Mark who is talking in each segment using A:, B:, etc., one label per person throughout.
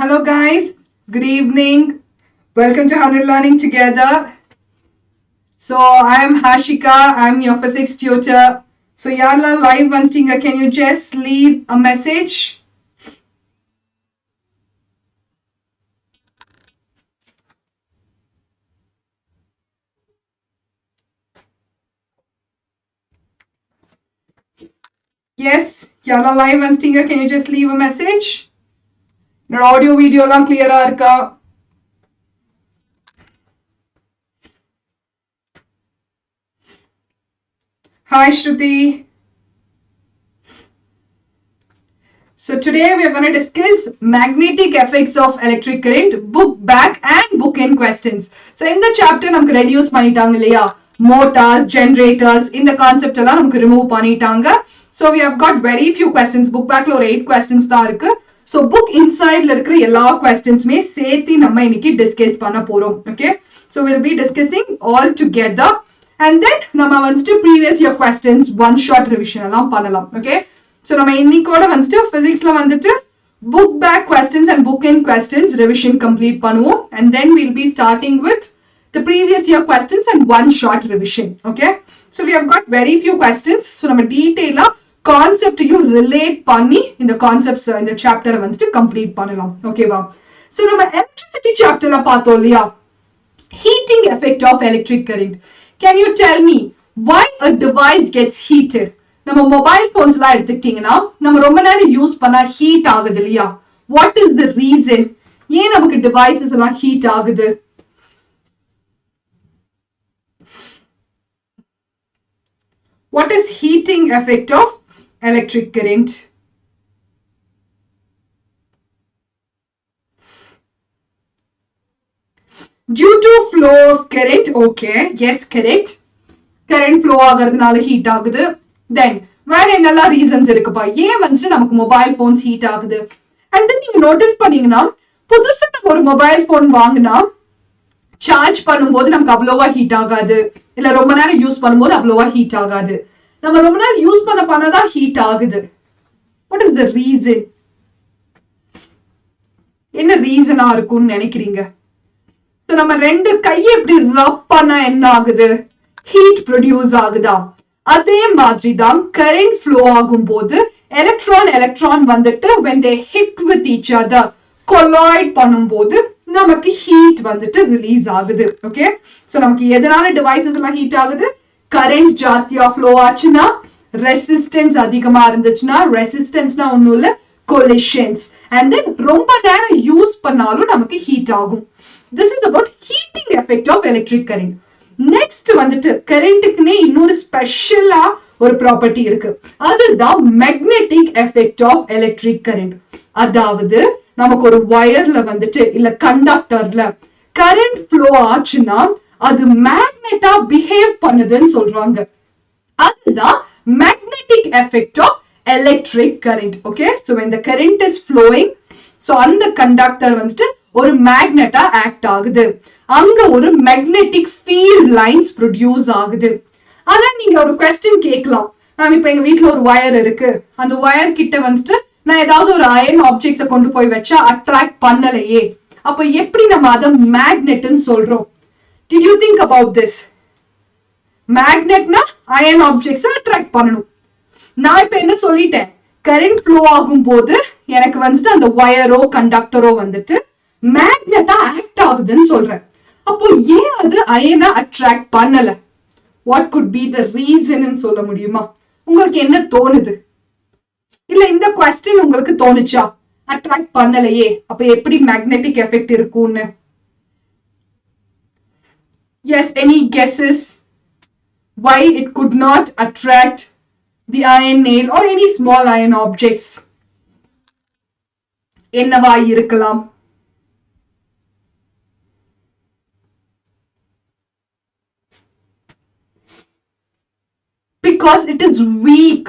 A: Hello guys, good evening. Welcome to 100 Learning Together. So I am Hashika, I am your physics tutor. So yalla live one stinger, can you just leave a message? Yes, yalla live one stinger, can you just leave a message? Your audio video லாம் clear இருக்கா? Hi Shruti. So today we are going to discuss magnetic effects of electric current, book back and book in questions. So in the chapter நமக்கு reduce பண்ணிட்டாங்க இல்லையா, motors, generators, இந்த concept எல்லாம் நமக்கு remove பண்ணிட்டாங்க. So we have got very few questions. Book backல ஒரு 8 questions தான் இருக்கு. So book insideல இருக்கிற எல்லா questionsமே சேர்த்து நம்ம இன்னைக்கு discuss பண்ண போறோம். Okay. So we'll be discussing all together. And then நம்ம வந்துட்டு previous year questions one shot revision எல்லாம் பண்ணலாம். Okay. So நம்ம இன்னைக்கோட வந்துட்டு physicsல வந்துட்டு book back questions and book in questions revision complete பண்ணுவோம். And then we'll be starting with the previous year questions and one shot revision. Okay. So we have got very few questions. So நம்ம detail concept you relate பண்ணி இந்த concepts இந்த chapter வந்துட்டு complete பண்ணலாம். Okay வா? So நம்ம electricity chapterல பார்த்தோம் இல்லையா? Heating effect of electric current. Can you tell me why a device gets heated? நம்ம மொபைல் போன்ஸ்லாம் எடுத்துக்கிட்டீங்கன்னா நம்ம ரொம்ப நேரம் யூஸ் பண்ணா ஹீட் ஆகுது இல்லையா? What is the reason? ஏன் நமக்கு டிவைசஸ் எல்லாம் ஹீட் ஆகுது? What is heating effect of electric current? Due to flow of current. Okay, yes, correct. Current flow ஆகிறதுனால ஹீட் ஆகுது. Then வேற என்னெல்லாம் ரீசன்ஸ் இருக்குப்பா ஏன் வந்துட்டு நமக்கு மொபைல் போன்ஸ் ஹீட் ஆகுது? அண்ட் தென் நீங்க நோட்டீஸ் பண்ணீங்கன்னா புதுசா நம்ம ஒரு மொபைல் போன் வாங்கினா சார்ஜ் பண்ணும்போது நமக்கு அவ்வளோவா ஹீட் ஆகாது, இல்ல ரொம்ப நேரம் யூஸ் பண்ணும்போது அவ்வளோவா ஹீட் ஆகாது. நம்ம ரொம்ப நேரம் யூஸ் பண்ணதான் ஹீட் ஆகுது. What is the reason? என்ன ரீசனா இருக்கும்னு நினைக்கிறீங்க? நம்ம ரெண்டு கையை இப்படி ரப் பண்ணா என்ன ஆகுது? ஹீட் ப்ரொடியூஸ் ஆகுதா? அதே மாதிரி தான் கரண்ட் ஃப்ளோ ஆகும்போது எலக்ட்ரான் வந்துட்டு when they hit with each other collide பண்ணும்போது நமக்கு ஹீட் வந்துட்டு ரிலீஸ் ஆகுது. ஓகே, சோ நமக்கு எதனால டிவைசஸ் எல்லாம் ஹீட் ஆகுது? கரண்ட் ஜாஸ்தியா ஃப்ளோ ஆச்சுன்னா, ரெசிஸ்டன்ஸ் அதிகமா இருந்துச்சுன்னா, ரெசிஸ்டன்ஸ்னா ஒண்ணும் இல்ல collisions, and then ரொம்ப நேரம் யூஸ் பண்ணாலும் நமக்கு ஹீட் ஆகும். This is about heating effect of electric current. Next வந்துட்டு கரண்ட்டுக்குன்னே இன்னொரு ஸ்பெஷலா ஒரு ப்ராப்பர்ட்டி இருக்கு, அதுதான் magnetic effect of electric current. அதாவது நமக்கு ஒரு வயர்ல வந்துட்டு இல்ல கண்டக்டர்ல கரண்ட் ஃப்ளோ ஆச்சுன்னா அது மேக்னெட்டா பிஹேவ் பண்ணுதுன்னு சொல்றாங்க. அதுதான் magnetic effect of electric current. Okay, so when the current is flowing, so அந்த கண்டக்டர் வந்துட்டு ஒரு மேக்னெட்டா ஆக்ட் ஆகுது, அங்க ஒரு மேக்னெட்டிக் ஃபீல்ட் லைன்ஸ் ப்ரொடியூஸ் ஆகுது. ஆனா நீங்க ஒரு கொஸ்டின் கேட்கலாம், மேம் இப்ப எங்க வீட்டுல ஒரு வயர் இருக்கு, அந்த வயர் கிட்ட வந்துட்டு நான் ஏதாவது ஒரு அயர்ன் ஆப்ஜெக்ட்ஸை கொண்டு போய் வச்சா அட்ராக்ட் பண்ணலையே, அப்ப எப்படி நம்ம அதை மேக்னெட்னு சொல்றோம்? Did you think about this? மேக்னெட்னா அயர்ன் ஆப்ஜெக்ட்ஸ் அட்ராக்ட் பண்ணணும். நான் இப்ப என்ன சொல்லிட்டேன், கரண்ட் ஃப்ளோ ஆகும் போது எனக்கு வந்துட்டு அந்த வயரோ கண்டக்டரோ வந்துட்டு மேக்னெட்டா ஆக்ட் ஆகுதுன்னு சொல்றேன். அப்போ ஏன் அது அயனை அட்ராக்ட் பண்ணல? What could be the reason சொல்ல முடியுமா? உங்களுக்கு என்ன தோணுது? இல்ல இந்த क्वेश्चन உங்களுக்கு தோணுச்சா அட்ராக்ட் பண்ணலையே அப்ப எப்படி மேக்னெட்டிக் எஃபெக்ட் இருக்கும்னு? Yes, any guesses why it could not attract the iron nail or any small iron objects? என்னவா இருக்கலாம்? Because it is weak.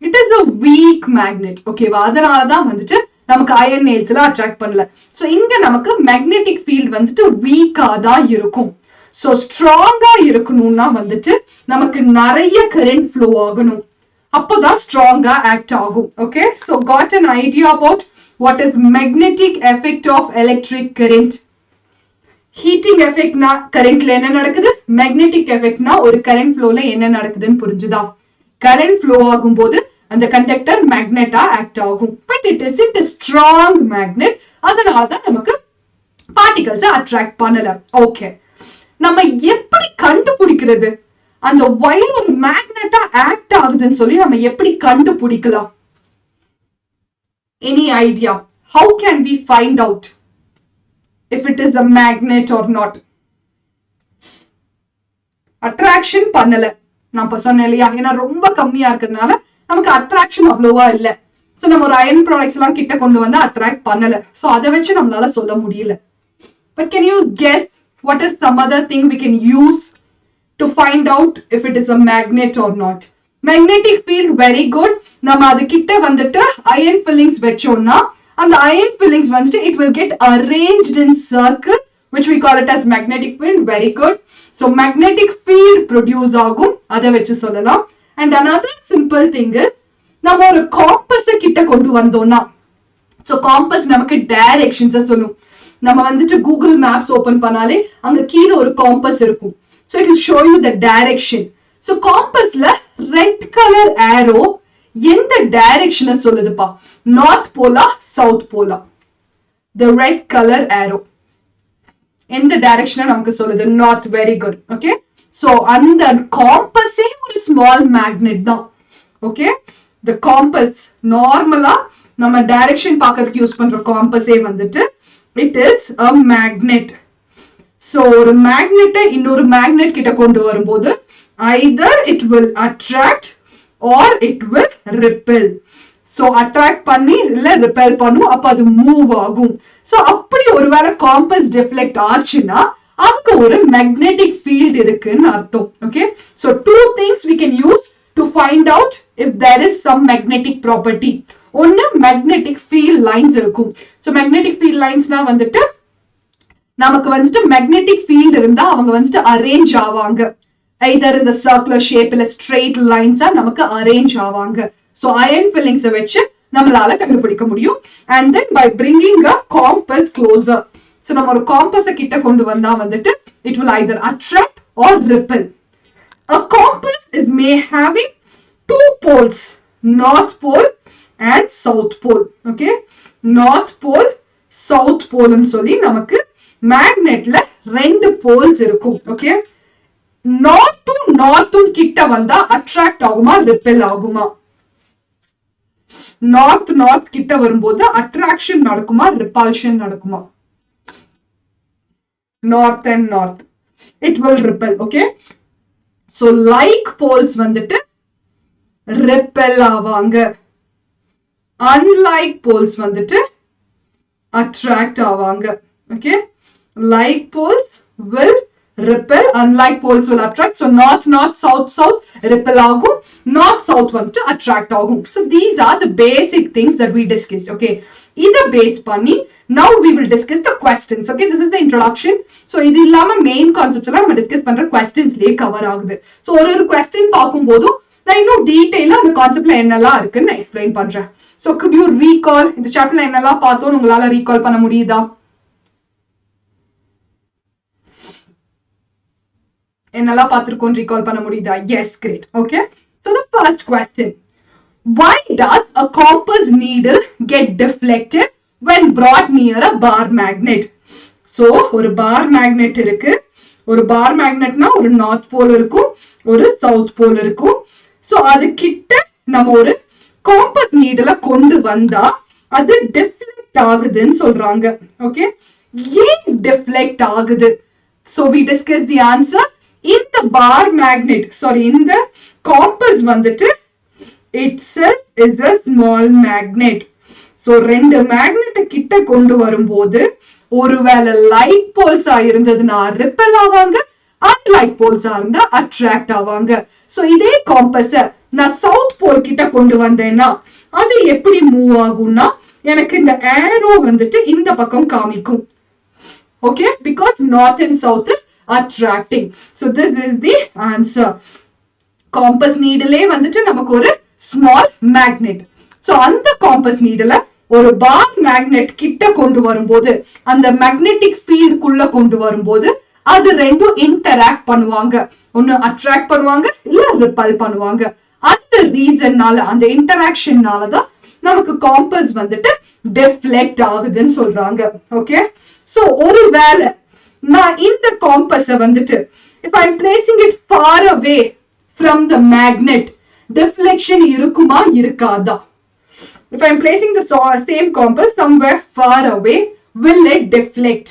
A: It is a weak magnet. Okay வா? அதனாலதான் வந்துட்டு நமக்கு அயர்ன் நெயில்ஸ்ல அட்ராக்ட் பண்ணல. சோ இங்க நமக்கு மேக்னெட்டிக் ஃபீல்ட் வந்துட்டு வீக்கா தான் இருக்கும். சோ ஸ்ட்ராங்கா இருக்கணும்னா வந்துட்டு நமக்கு நிறைய கரண்ட் ஃப்ளோ ஆகணும், அப்போதான் ஸ்ட்ராங்கா ஆக்ட் ஆகும். Okay, so got an idea about what is magnetic effect of electric current? Heating effect na current la enna nadakudhu, magnetic effect na oru current flow la enna nadakudunu purinjudha. Current flow ஆகும்போது அந்த conductor magnet act ஆகும், but it isn't a strong magnet, அதனால தான் நமக்கு particles attract பண்ணல. Okay, நம்ம எப்படி கண்டுபிடிக்கிறது அந்த வயர் ஒரு மேக்னெட்டா ஆக்ட் ஆகுதுன்னு சொல்லி நம்ம எப்படி கண்டுபிடிக்கலாம்? Any idea? How can we find out if it is a magnet or not? Attraction பண்ணல, நான் இப்ப சொன்னேன் இல்லையா, ஏன்னா ரொம்ப கம்மியா இருக்கிறதுனால நமக்கு அட்ராக்ஷன் அவ்வளவா இல்ல. சோ நம்ம ஒரு அயன் ப்ராடக்ட்ஸ் எல்லாம் கிட்ட கொண்டு வந்து அட்ராக்ட் பண்ணல, சோ அதை வச்சு நம்மளால சொல்ல முடியல. But can you guess what is some other thing we can use to find out if it is a magnet or not? Magnetic field, very good. நம்ம அது கிட்ட வந்துட்டு iron fillings வெச்சோம்னா அந்த iron fillings வந்துட்டு it will get arranged in circle, which we call it as magnetic field. Very good. So magnetic field produce ஆகும், அதை வச்சு சொல்லலாம். And another simple thing is, நம்ம ஒரு காம்பஸ் கிட்ட கொண்டு வந்தோம்னா, so compass நமக்கு directions சொல்லும். நம்ம வந்துட்டு கூகுள் மேப்ஸ் ஓபன் பண்ணாலே அங்க கீழ ஒரு காம்பஸ் இருக்கும். So it will show you the direction. So compassல red color arrow எந்த direction சொல்லுதுப்பா? North polar, south polar. The red color arrow எந்த direction நமக்கு சொல்லுது? North. Very good. Okay. So அந்த compass ஒரு small magnet தான். Okay. The compass normally நம்ம direction பார்க்கிறதுக்கு use பண்ற compass வந்துட்டு it is a magnet. So ஒரு magnet இன்னொரு magnet கிட்ட கொண்டு வரும்போது either it will attract or it will repel. So attract பண்ணி இல்ல repel பண்ணும், அப்ப அது move ஆகும். So அப்படி ஒருவேளை compass deflect ஆச்சுன்னா அங்க ஒரு magnetic field இருக்குன்னு அர்த்தம். Okay. So two things we can use to find out if there is some magnetic property. ஒன்னு magnetic field lines இருக்கும். So magnetic field linesனா வந்துட்டு நமக்கு வந்துட்டு magnetic field இருந்தா அவங்க வந்துட்டு arrange ஆவாங்க. Either in the circular shape இல்ல straight lines நமக்கு arrange ஆவாங்க. So iron fillings வச்சு நம்மளால கண்டுபிடிக்க முடியும். And then by bringing a compass closer. So நம்ம ஒரு compass கிட்ட கொண்டு வந்தா வந்துட்டு it will either attract or repel. A compass is may having two poles, north pole and south pole. Okay. North pole, south pole ன்னு சொல்லி நமக்கு மேக்னெட்ல ரெண்டு போல்ஸ் இருக்கும். ஓகே. நார்த்தும் கிட்ட வந்தா அட்ராக்ட் ஆகுமா ரிப்பெல் ஆகுமா? நார்த் கிட்ட வரும்போது அட்ராக்ஷன் நடக்குமா ரிப்பல்ஷன் நடக்குமா? North and north it will repel. Okay. So like poles வந்துட்டு ரிப்பெல் ஆவாங்க. unlike poles வந்துட்டு attract ஆவாங்க. Okay. Like poles will repel, unlike poles will attract. So north south repel ஆகும், north south வந்துட்டு attract ஆகும். So these are the basic things that we discussed. Okay. இத base பண்ணி now we will discuss the questions. Okay. This is the introduction. So இது இல்லாம main concepts எல்லாம் நம்ம discuss பண்ற questionsலயே கவர் ஆகுது. So ஒரு question பார்க்கும்போதும் நான் இன்னும் டீடைலா அந்த கான்செப்ட்ல என்னெல்லாம் இருக்குன்னு நான் எக்ஸ்பிளைன் பண்றேன். So could you recall இந்த சாப்டர்ல என்னெல்லாம் பார்த்தோம் உங்களால ரீகால் பண்ண முடியுதா? என்னெல்லாம் பார்த்திருக்கோம் ரீகால் பண்ண முடியுதா? Yes, great. Okay. So the first question. Why does a compass needle get deflected when brought near a bar magnet? So ஒரு bar magnet இருக்கு. ஒரு bar magnetனா ஒரு north pole இருக்கும், ஒரு south pole இருக்கும். So அது கிட்ட நம்ம ஒரு compass needle கொண்டு வந்தா அது deflect ஆகுதுன்னு சொல்றாங்க. Okay. ஏன் deflect ஆகுது? So we discussed the answer. In the bar magnet, sorry, in the compass வந்துட்டு itself is a small magnet. So ரெண்டு magnet கிட்ட கொண்டு வரும்போது ஒருவேளை like poles இருந்ததுன்னா repel ஆவாங்க, unlike poles இருந்தா attract ஆவாங்க. So இதே compass நான் south pole கிட்ட கொண்டு வந்தேன்னா அது எப்படி மூவ் ஆகும்னா எனக்கு இந்த arrow வந்துட்டு இந்த பக்கம் காமிக்கும். Okay, because north and south is attracting. So this is the answer. Compass needle வந்துட்டு நமக்கு ஒரு small magnet. So அந்த compass needle ஒரு பார் மேக்னெட் கிட்ட கொண்டு வரும்போது அந்த மேக்னெட்டிக் ஃபீல்ட் குள்ள கொண்டு வரும்போது அது ரெண்டும் இன்டராக்ட் பண்ணுவாங்க. ஒன்னு அட்ராக்ட் பண்ணுவாங்க இல்ல ரிப்பல் பண்ணுவாங்க. அந்த ரீசன்னால அந்த இன்டராக்ஷன்னாலதான் நமக்கு காம்பஸ் வந்துட்டு டிஃப்ளெக்ட் ஆகுதுன்னு சொல்றாங்க. ஓகே, சோ ஒருவேளை நான் இந்த காம்பஸ வந்துட்டு if I'm placing it far away from the magnet, deflection இருக்குமா இருக்காதா? If I'm placing the same compass somewhere far away, will it deflect?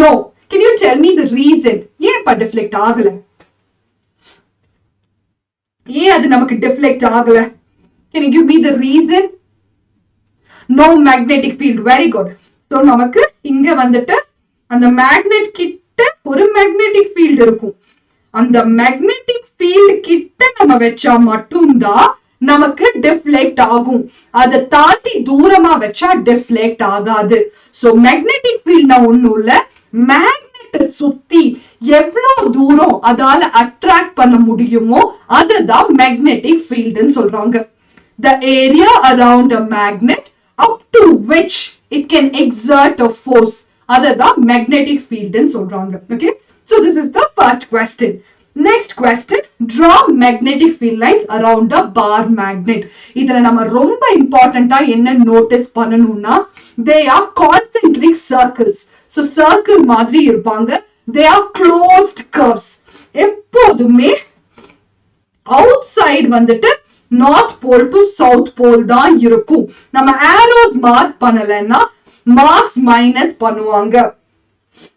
A: No. Can you tell me the reason? ஏன் இப்ப deflect ஆகல? ஏன் அது நமக்கு deflect ஆகல? Can you give me the reason? No magnetic field. Very good. So நமக்கு இங்க வந்துட்டு அந்த மேக்னெட் கிட்ட ஒரு மேக்னெட்டிக் ஃபீல்ட் இருக்கும். அந்த மேக்னெட்டிக் ஃபீல்ட் கிட்ட நம்ம வச்சா மட்டும்தான் நமக்கு டிஃப்ளெக்ட் ஆகும். அதை தாண்டி தூரமா வச்சா டிஃப்ளெக்ட் ஆகாது. சோ மேக்னெட்டிக் ஃபீல்ட்னா ஒண்ணும் இல்ல, மேக்னெட்டை சுத்தி எவ்வளவு தூரம் அதால அட்ராக்ட் பண்ண முடியுமோ அதுதான் மேக்னெட்டிக் ஃபீல்ட்னு சொல்றாங்க. The area around a magnet up to which it can exert a force, அதுதான் மேக்னெட்டிக் ஃபீல்ட்னு சொல்றாங்க. Okay, so this is the first question. Next question, draw magnetic field lines around a bar magnet. இதுல நம்ம ரொம்ப இம்பார்ட்டண்டா என்ன notice பண்ணணும்னா, they are concentric circles. So circle மாதிரி இருப்பாங்க. They are closed curves. எப்போதுமே outside வந்துட்டு north pole to south pole தான் இருக்கும். நம்ம arrows மார்க் பண்ணலன்னா மார்க்ஸ் மைனஸ் பண்ணுவாங்க.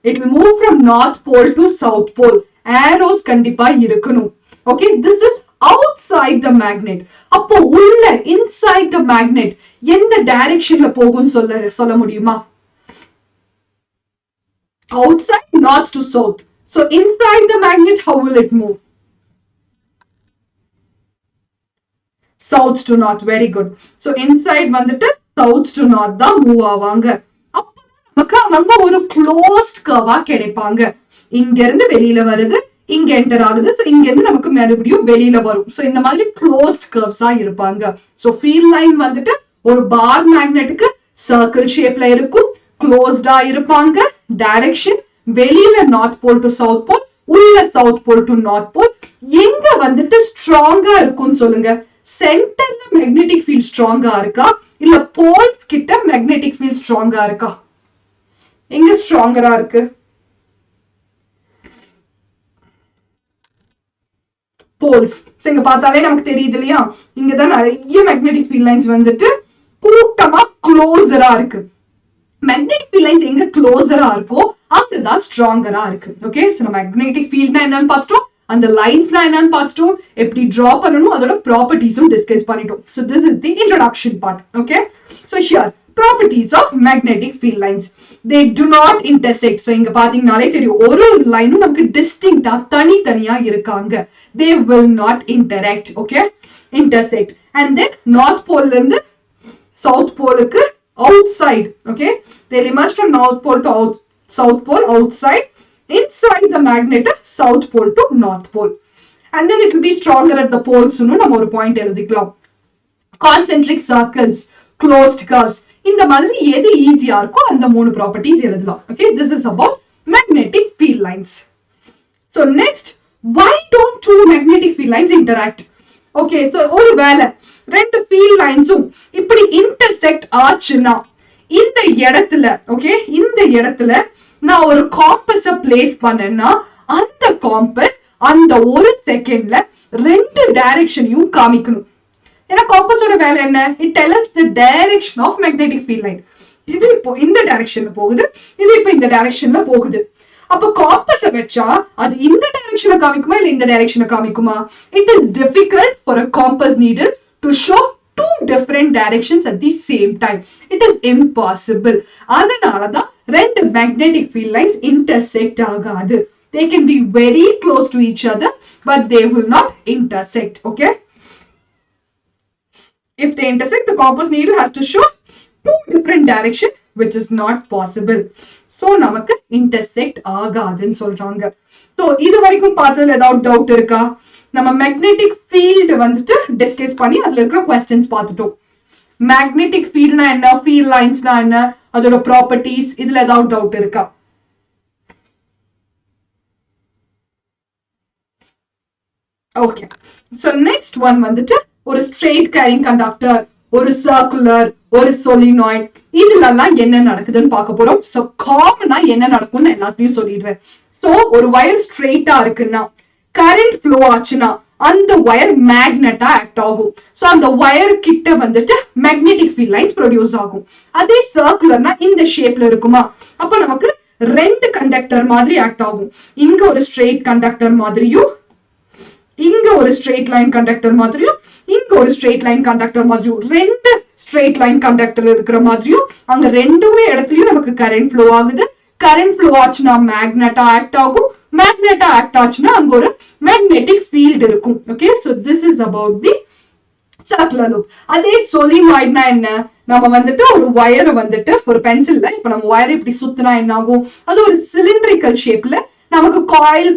A: It will move from north pole to south pole. Arrows கண்டிப்பா இருக்கணும். Okay, this is outside the magnet. அப்போ உள்ள inside the magnet எந்த டைரக்ஷன்ல போகும்னு சொல்ல முடியுமா? Outside north to south. So inside the magnet how will it move? South to north. Very good. So inside வந்துட்டு south to north தான் move ஆவாங்க. அப்ப அவங்க ஒரு க்ளோஸ்ட் கர்வா கிடைப்பாங்க. இங்க இருந்து வெளியில வருது, இங்க என்டர் ஆகுது, சோ இங்க இருந்து நமக்கு மறுபடியும் வெளியில வரும். சோ இந்த மாதிரி க்ளோஸ்ட் கர்வ்ஸா இருப்பாங்க. சோ ஃபீல்ட் லைன் வந்துட்டு ஒரு பார் மேக்னெட்டுக்கு சர்க்கிள் ஷேப்ல இருக்கும், க்ளோஸ்டா இருப்பாங்க. டைரக்ஷன் வெளியில north pole to south pole, உள்ள south pole to north pole. எங்க வந்துட்டு ஸ்ட்ராங்கா இருக்கும்னு சொல்லுங்க. சென்டர்ல மேக்னெட்டிக் ஃபீல்ட் ஸ்ட்ராங்கா இருக்கா இல்ல போல்ஸ் கிட்ட மேக்னெட்டிக் ஃபீல்ட் ஸ்ட்ராங்கா இருக்கா? எங்க ஸ்ட்ராங்கரா இருக்கு? போல்ஸ். இங்க பார்த்தாலே நமக்கு தெரியுது இல்லையா, இங்கதான் நிறைய மேக்னெட்டிக் ஃபீல்ட் லைன்ஸ் வந்துட்டு கூட்டமா க்ளோசரா இருக்கு. மேக்னெட்டிக் ஃபீல்ட் லைன்ஸ் எங்க க்ளோசரா இருக்கோ அங்கதான் ஸ்ட்ராங்கரா இருக்கு. ஓகே, சோ நம்ம மேக்னெட்டிக் ஃபீல்ட்னா என்னன்னு பார்த்துட்டோம், அந்த லைன்ஸ்லாம் என்னன்னு பார்த்துட்டோம், எப்படி டிரா பண்ணணும், அதோட ப்ராப்பர்ட்டிஸும் டிஸ்கஸ் பண்ணிட்டோம். So this is the introduction part. Okay, so here properties of magnetic field lines. They do not intersect. So இங்க பாத்தீங்கனாலே தெரியும், ஒரு லைனும் நமக்கு டிஸ்டிங்க்டா தனித்தனியா இருக்காங்க. They will not interact. Okay, intersect. And then north pole ல இருந்து south pole-க்கு outside. Okay, they emerge from north pole to south pole outside. Inside the magnet south pole to north pole, and then it will be stronger at the poles. நம்ம ஒரு point எழுதிக்கலாம். Concentric circles, closed curves, இந்த மாதிரி எது ஈஸியா இருக்கோ அந்த மூணு ப்ராப்பர்ட்டிஸ் எழுதலாம். Okay, this is about magnetic field lines. So next, why don't two magnetic field lines interact? Okay, so ஒரு வேளை ரெண்டு field linesம் இப்படி intersect ஆச்சுன்னா இந்த இடத்துல, okay, இந்த இடத்துல நான் ஒரு காம்பஸ பிளேஸ் பண்ணேன்னா அந்த காம்பஸ் அந்த ஒரு செகண்ட்ல ரெண்டு டைரக்ஷனையும் காமிக்கணும். ஏன்னா காம்பஸோட வேலை என்ன? It tells the direction of magnetic field line. இது இப்போ இந்த டைரக்ஷன்ல போகுது, இது இப்போ இந்த டைரக்ஷன்ல போகுது. அப்ப காம்பஸ வச்சா அது இந்த டைரக்ஷனை காமிக்குமா இல்ல இந்த டைரக்ஷனை காமிக்குமா? It is difficult for a compass needle to show two different directions at the same time. It is impossible. அதனாலதான் ரெண்டு magnetic field lines intersect ஆகாது. They can be very close to each other, but they will not intersect. Okay, if they intersect, the compass needle has to show two different directions, which is not possible. So நமக்கு intersect ஆகாதுன்னு சொல்றாங்க. So இது வரைக்கும் பார்த்ததுல ஏதாவது doubt இருக்கா? நம்ம magnetic field வந்துட்டு டிஸ்கஸ் பண்ணி அதுல இருக்கிற क्वेश्चंस பார்த்துட்டோம். மேக்னெட்டிக் ஃபீல்ட்னா என்ன, ஃபீல்ட் லைன்ஸ்னா என்ன, அதோட ப்ராப்பர்ட்டிஸ், இதுல ஏதாவது டவுட் இருக்கா? ஓகே, சோ நெக்ஸ்ட் ஒன் வந்துட்டு ஒரு ஸ்ட்ரெயிட் கேரிங் கண்டக்டர், ஒரு சர்க்குலர், ஒரு சொலினாய்ட், இதுலலாம் என்ன நடக்குதுன்னு பார்க்க போறோம். சோ காமனா என்ன நடக்கும்னு எல்லாத்தையும் சொல்லிடுறேன். சோ ஒரு வயர் ஸ்ட்ரெயிட்டா இருக்குன்னா கரண்ட் ஃப்ளோ ஆச்சுன்னா அந்த வயர் மேக்னெட்டா ஆக்ட் ஆகும். சோ அந்த வயர் கிட்ட வந்துட்டு மேக்னெட்டிக் ஃபீல்ட் லைன்ஸ் ப்ரொடியூஸ் ஆகும். அதே சர்க்குலர்னா இந்த ஷேப்ல இருக்குமா, அப்ப நமக்கு ரெண்டு கண்டக்டர் மாதிரி ஆக்ட் ஆகும். இங்க ஒரு ஸ்ட்ரெயிட் கண்டக்டர் மாதிரியும், இங்க ஒரு ஸ்ட்ரெயிட் லைன் கண்டக்டர் மாதிரியும், இங்க ஒரு ஸ்ட்ரெயிட் லைன் கண்டக்டர் மாதிரியும், ரெண்டு ஸ்ட்ரெயிட் லைன் கண்டக்டர் இருக்கிற மாதிரியும் அங்க ரெண்டுமே இடத்துலயும் நமக்கு கரண்ட் ஃப்ளோ ஆகுது. கரண்ட் ஃப்ளோ ஆச்சுன்னா மேக்னெட்டா ஆக்ட் ஆகும். மேக்னெட்டா ஆக்ட் ஆச்சுன்னா அங்க ஒரு மேக்னெட்டிக் ஃபீல்ட் இருக்கும். Okay, so this is about the circular loop. அதே சொலினாய்ட்னா என்ன, நம்ம வந்துட்டு ஒரு வயரை வந்துட்டு ஒரு பென்சில்ல இப்ப நம்ம வயரை இப்படி சுத்தினா என்ன ஆகும், அது ஒரு சிலிண்ட்ரிக்கல் ஷேப்ல நமக்கு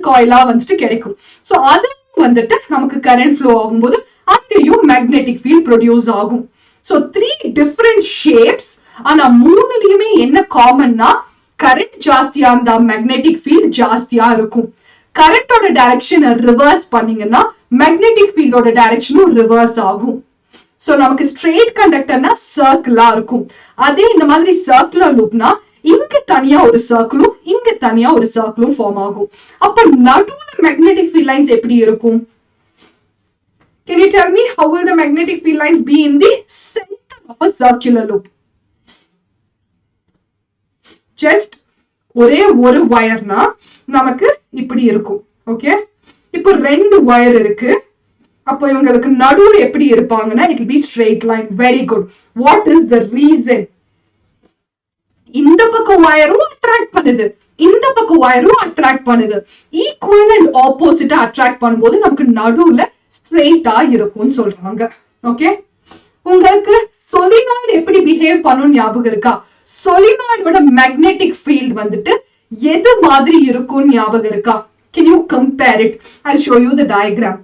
A: காயிலா வந்துட்டு கிடைக்கும். சோ அது வந்துட்டு நமக்கு கரண்ட் ஃப்ளோ ஆகும்போது அங்கேயும் மேக்னெட்டிக் ஃபீல்ட் ப்ரொடியூஸ் ஆகும். சோ 3 டிஃபரெண்ட் ஷேப்ஸ், ஆனா மூணுலயுமே என்ன காமன்னா கரண்ட் ஜாஸ்தியா இருந்தா மேக்னெட்டிக் ஃபீல்ட் ஜாஸ்தியா இருக்கும். கரண்டோட டைரக்ஷனை ரிவர்ஸ் பண்ணீங்கன்னா மேக்னெட்டிக் ஃபீல்டோட டைரக்ஷனும் ரிவர்ஸ் ஆகும். சோ நமக்கு ஸ்ட்ரெயிட் கண்டக்டர்னா சர்க்கிளா இருக்கும். அதே இந்த மாதிரி சர்க்குலர் லூப்னா இங்க தனியா ஒரு சர்க்கிளும் இங்க தனியா ஒரு சர்க்கிளும் ஃபார்ம் ஆகும். அப்ப நடுவுல மேக்னெட்டிக் ஃபீல்ட் லைன்ஸ் எப்படி இருக்கும்? Can you tell me how will the magnetic field lines be in the center of a circular loop? Just ஒரே ஒரு வயர்னா நமக்கு இப்படி இருக்கும். ஓகே, இப்போ ரெண்டு வயர் இருக்கு. அப்போ இவங்களுக்கு நடுவுல எப்படி இருப்பாங்கன்னா it will be straight line. Very good. What is the reason? இந்த பக்கம் வயரும் அட்ராக்ட் பண்ணுது, இந்த பக்கம் வயரும் அட்ராக்ட் பண்ணுது. ஈக்குவல் அண்ட் ஆப்போசிட்டா அட்ராக்ட் பண்ணும்போது நமக்கு நடுவுல ஸ்ட்ரெயிட்டா இருக்கும்னு சொல்றாங்க. ஓகே, உங்களுக்கு சொலினாய்டு எப்படி பிஹேவ் பண்ணும் ஞாபகம் இருக்கா? சொலினாய்டோட மேக்னெட்டிக் ஃபீல்ட் வந்துட்டு எது மாதிரி இருக்கும் ஞாபகம் இருக்கா? Can you compare it? I'll show you the diagram.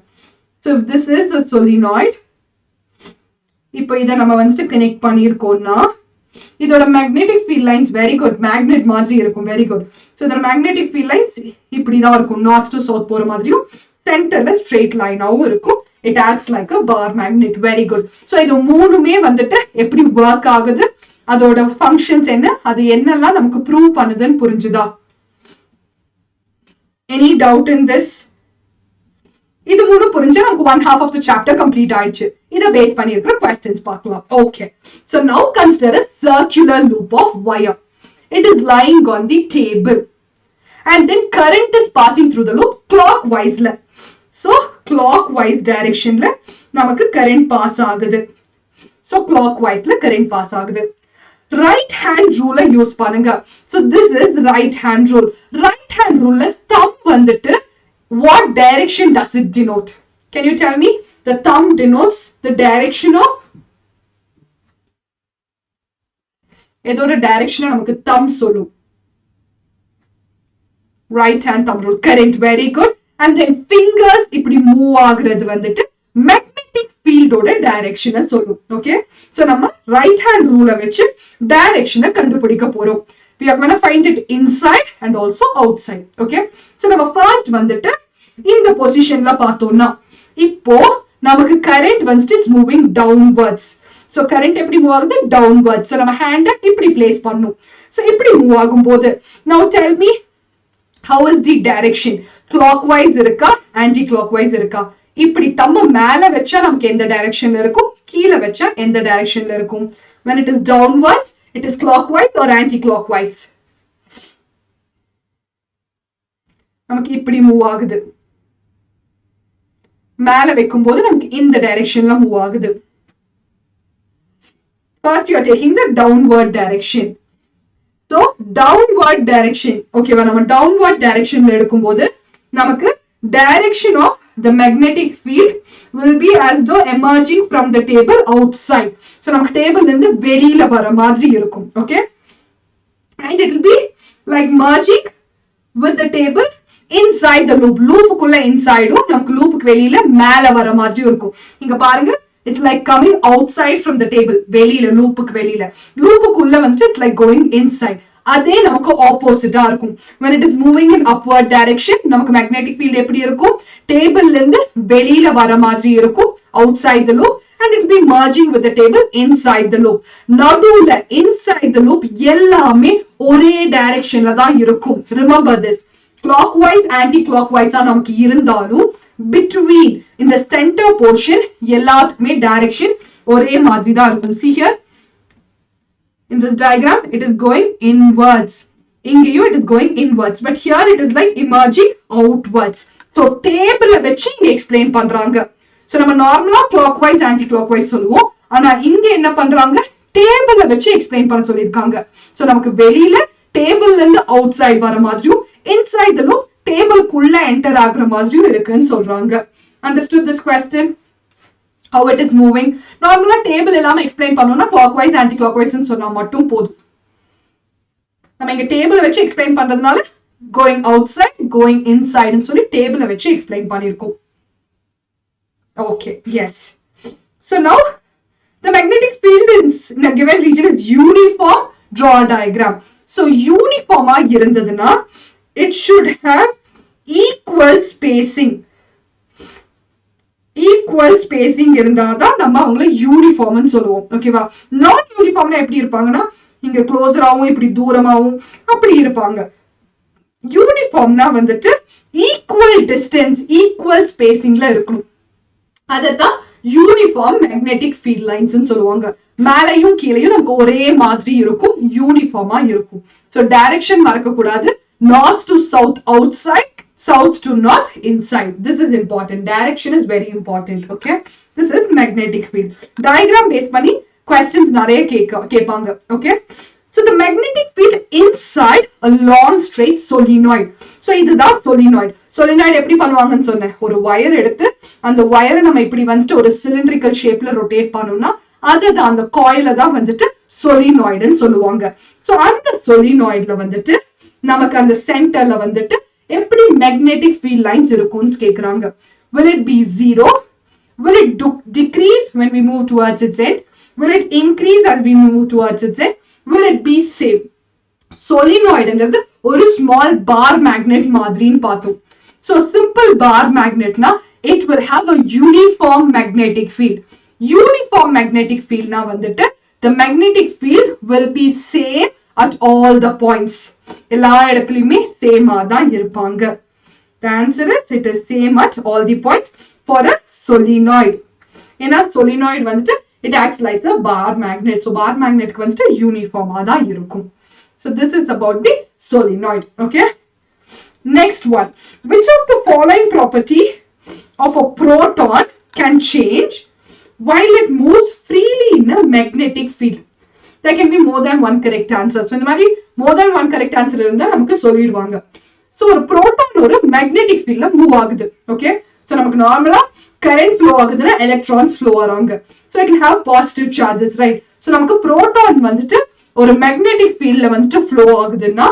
A: So if this is a solenoid, இப்போ இத நம்ம வந்துட்டு கனெக்ட் பண்ணிருக்கோம்னா இதோட magnetic field lines very good magnet மாதிரி இருக்கும். Very good. சோ இதோட மேக்னெட்டிக் ஃபீல்ட் லைன்ஸ் இப்படிதான் இருக்கும், நார்த் டு சவுத் போற மாதிரியும் சென்டர்ல ஸ்ட்ரெயிட் லைனாவும் இருக்கும். It acts like a bar magnet. Very good. So இது மூணுமே வந்துட்டு எப்படி ஒர்க் ஆகுது, அதோட ஃபங்க்ஷன்ஸ் என்ன, அது என்னெல்லாம் நமக்கு ப்ரூவ் பண்ணுதுன்னு புரிஞ்சுதா? Any doubt in this? இது மூணு புரிஞ்சா நமக்கு 1/2 of the chapter complete ஆயிடுச்சு. இத பேஸ் பண்ணி இருக்கிற questions பார்க்கலாம். Okay, so now consider a circular loop of wire. It is lying on the table and then current is passing through the loop clockwise la. So clockwise direction la நமக்கு current pass ஆகுது. So clockwise la current pass ஆகுது. Right hand rule use பண்ணுங்க. So this is right hand rule. Right hand rule thumb வந்துட்டு what direction does it denote? Can you tell me? The thumb denotes the direction of edora direction நமக்கு thumb சொல்லும். Right hand thumb rule. Correct. Very good. And then fingers இப்படி move ஆகுறது வந்துட்டு magnetic field ஓட direction சொல்லும். Okay, so நம்ம right hand rule வச்சு direction கண்டுபிடிக்க போறோம். We are going to find it inside and also outside. Okay, so நம்ம first வந்துட்டு இந்த பொசிஷன்ல பார்த்தோம்னா இப்போ நமக்கு current வந்துட்டு it's moving downwards. So current எப்படி மூவ் ஆகுது? Downwards. So நம்ம hand இப்படி place பண்ணனும். So இப்படி மூவ் ஆகும்போது now tell me how is the direction? Clockwise இருக்கா anti clockwise இருக்கா? இப்படி தம்ம மேல வெச்சா நமக்கு எந்த டைரக்ஷன்ல இருக்கும், கீழ வெச்சா எந்த டைரக்ஷன்ல இருக்கும்? When it is downwards, it is clockwise or anti-clockwise? நமக்கு இப்படி மூவ் ஆகுது. மேல வைக்கும்போது நமக்கு இந்த டைரக்ஷன்ல மூவ் ஆகுது. First you are taking the downward direction. So downward direction. Okay, நம்ம downward directionல எடுக்கும்போது நமக்கு direction of the magnetic field will be as though emerging from the table outside. So நமக்கு டேபிள்ல இருந்து வெளியில வர மாதிரி இருக்கும். Okay, and it will be like merging with the table inside the loop. லூப்புக்குள்ள இன்சைடும் நமக்கு லூப்புக்கு வெளியில மேல வர மாதிரி இருக்கும். இங்க பாருங்க It's like coming outside from the table. வெளியில லூப்புக்கு வெளியில லூப்புக்குள்ள வந்துட்டு it's like going inside. அதே நமக்கு ஆப்போசிட்டா இருக்கும். when it is moving in upward direction நமக்கு magnetic field எப்படி இருக்கும்? டேபிள்ல இருந்து வெளியில வர மாதிரி இருக்கும் outside the loop, and it will be merging with the table inside the loop. நடுவுல inside the loop எல்லாமே ஒரே டைரக்ஷன்ல தான் இருக்கும். remember this. clockwise anti clockwise ஆ நமக்கு இருந்தாலும் between in the center portion எல்லாத்துக்குமே direction ஒரே மாதிரி தான் இருக்கும். see here in this diagram it is going inwards. இங்கேயும் it is going inwards, but here it is like emerging outwards. so table வச்சு இங்க explain பண்றாங்க. so நம்ம நார்மலா clockwise anti clockwise சொல்லுவோம், ஆனா இங்க என்ன பண்றாங்க? டேபிள வச்சு explain பண்ண சொல்லிருக்காங்க. so நமக்கு வெளியில டேபிள்ல இருந்து outside வர மாதிரியும் inside the loop table குள்ள enter ஆகுற மாதிரியும் இருக்குன்னு சொல்றாங்க. understood this question? how it is moving? நார்மலா டேபிள் எல்லாமே explain பண்ணனும்னா clockwise anti clockwise ன்னு சொன்னா மட்டும் போதும். நம்ம இங்க டேபிள் வச்சு explain பண்றதுனால going outside going inside ன்னு சொல்லி டேபிள வச்சு explain பண்ணிருக்கோம். okay, yes. so now the magnetic field in a given region is uniform. draw a diagram. so uniform ஆ இருந்ததுன்னா it should have equal spacing. equal spacing இருந்தாதான் நம்ம அவங்கள யூனிஃபார்ம்னு சொல்லுவோம். ஓகேவா? நான் யூனிஃபார்ம்னா எப்படி இருப்பாங்கன்னா இங்க க்ளோசராவும் இப்படி தூரமாவும் அப்படி இருப்பாங்க. யூனிஃபார்ம்னா வந்துட்டு ஈக்குவல் டிஸ்டன்ஸ் ஈக்குவல் ஸ்பேசிங்ல இருக்கணும். அதத்தான் யூனிஃபார்ம் மேக்னெட்டிக் ஃபீல்ட் லைன்ஸ் சொல்லுவாங்க. மேலையும் கீழையும் நமக்கு ஒரே மாதிரி இருக்கும், யூனிஃபார்மா இருக்கும். சோ டைரக்ஷன் மறக்க கூடாது. north to south outside, south to north inside. this is important. direction is very important. okay, this is magnetic field. diagram base பண்ணி questions நிறைய கேட்பாங்க. okay, so the magnetic field inside a long straight solenoid. so இதுதான் solenoid. solenoid எப்படி பண்ணுவாங்கன்னு சொன்னேன். ஒரு wire எடுத்து அந்த வயரை நம்ம இப்படி வந்துட்டு ஒரு cylindrical shapeல rotate பண்ணோம்னா அதுதான் அந்த coil தான் வந்துட்டு solenoid ன்னு சொல்லுவாங்க. so அந்த solenoidல வந்துட்டு நமக்கு அந்த சென்டர்ல வந்துட்டு எப்படி magnetic field lines இருக்கும்னு கேக்குறாங்க. will it be zero? will it decrease when we move towards its end? will it increase as we move towards its end? will it be same? solenoidங்கிறது ஒரு small bar magnet மாதிரின்னு பார்த்தோம். so simple bar magnetனா it will have a uniform magnetic field. uniform magnetic field na வந்துட்டு the magnetic field will be same at all the points. எல்லா இடத்துலயுமே same ஆ தான் இருப்பாங்க. the answer is it is same at all the points for a solenoid. ஏன்னா solenoid வந்துட்டு it acts like the bar magnet. so bar magnet வந்துட்டு uniform ஆ தான் இருக்கும். so this is about the solenoid. okay, next one. which of the following property of a proton can change while it moves freely in a magnetic field? there can be more than one correct answer. so இந்த மாதிரி more than one correct answer இருந்தா நமக்கு சொல்லிடுவாங்க. so ஒரு proton ஒரு magnetic fieldல move ஆகுது. okay, so நமக்கு நார்மலா current flow ஆகுதுன்னா electrons flow ஆறாங்க. so it can have positive charges, right? so நமக்கு proton வந்துட்டு ஒரு magnetic fieldல வந்துட்டு flow ஆகுதுன்னா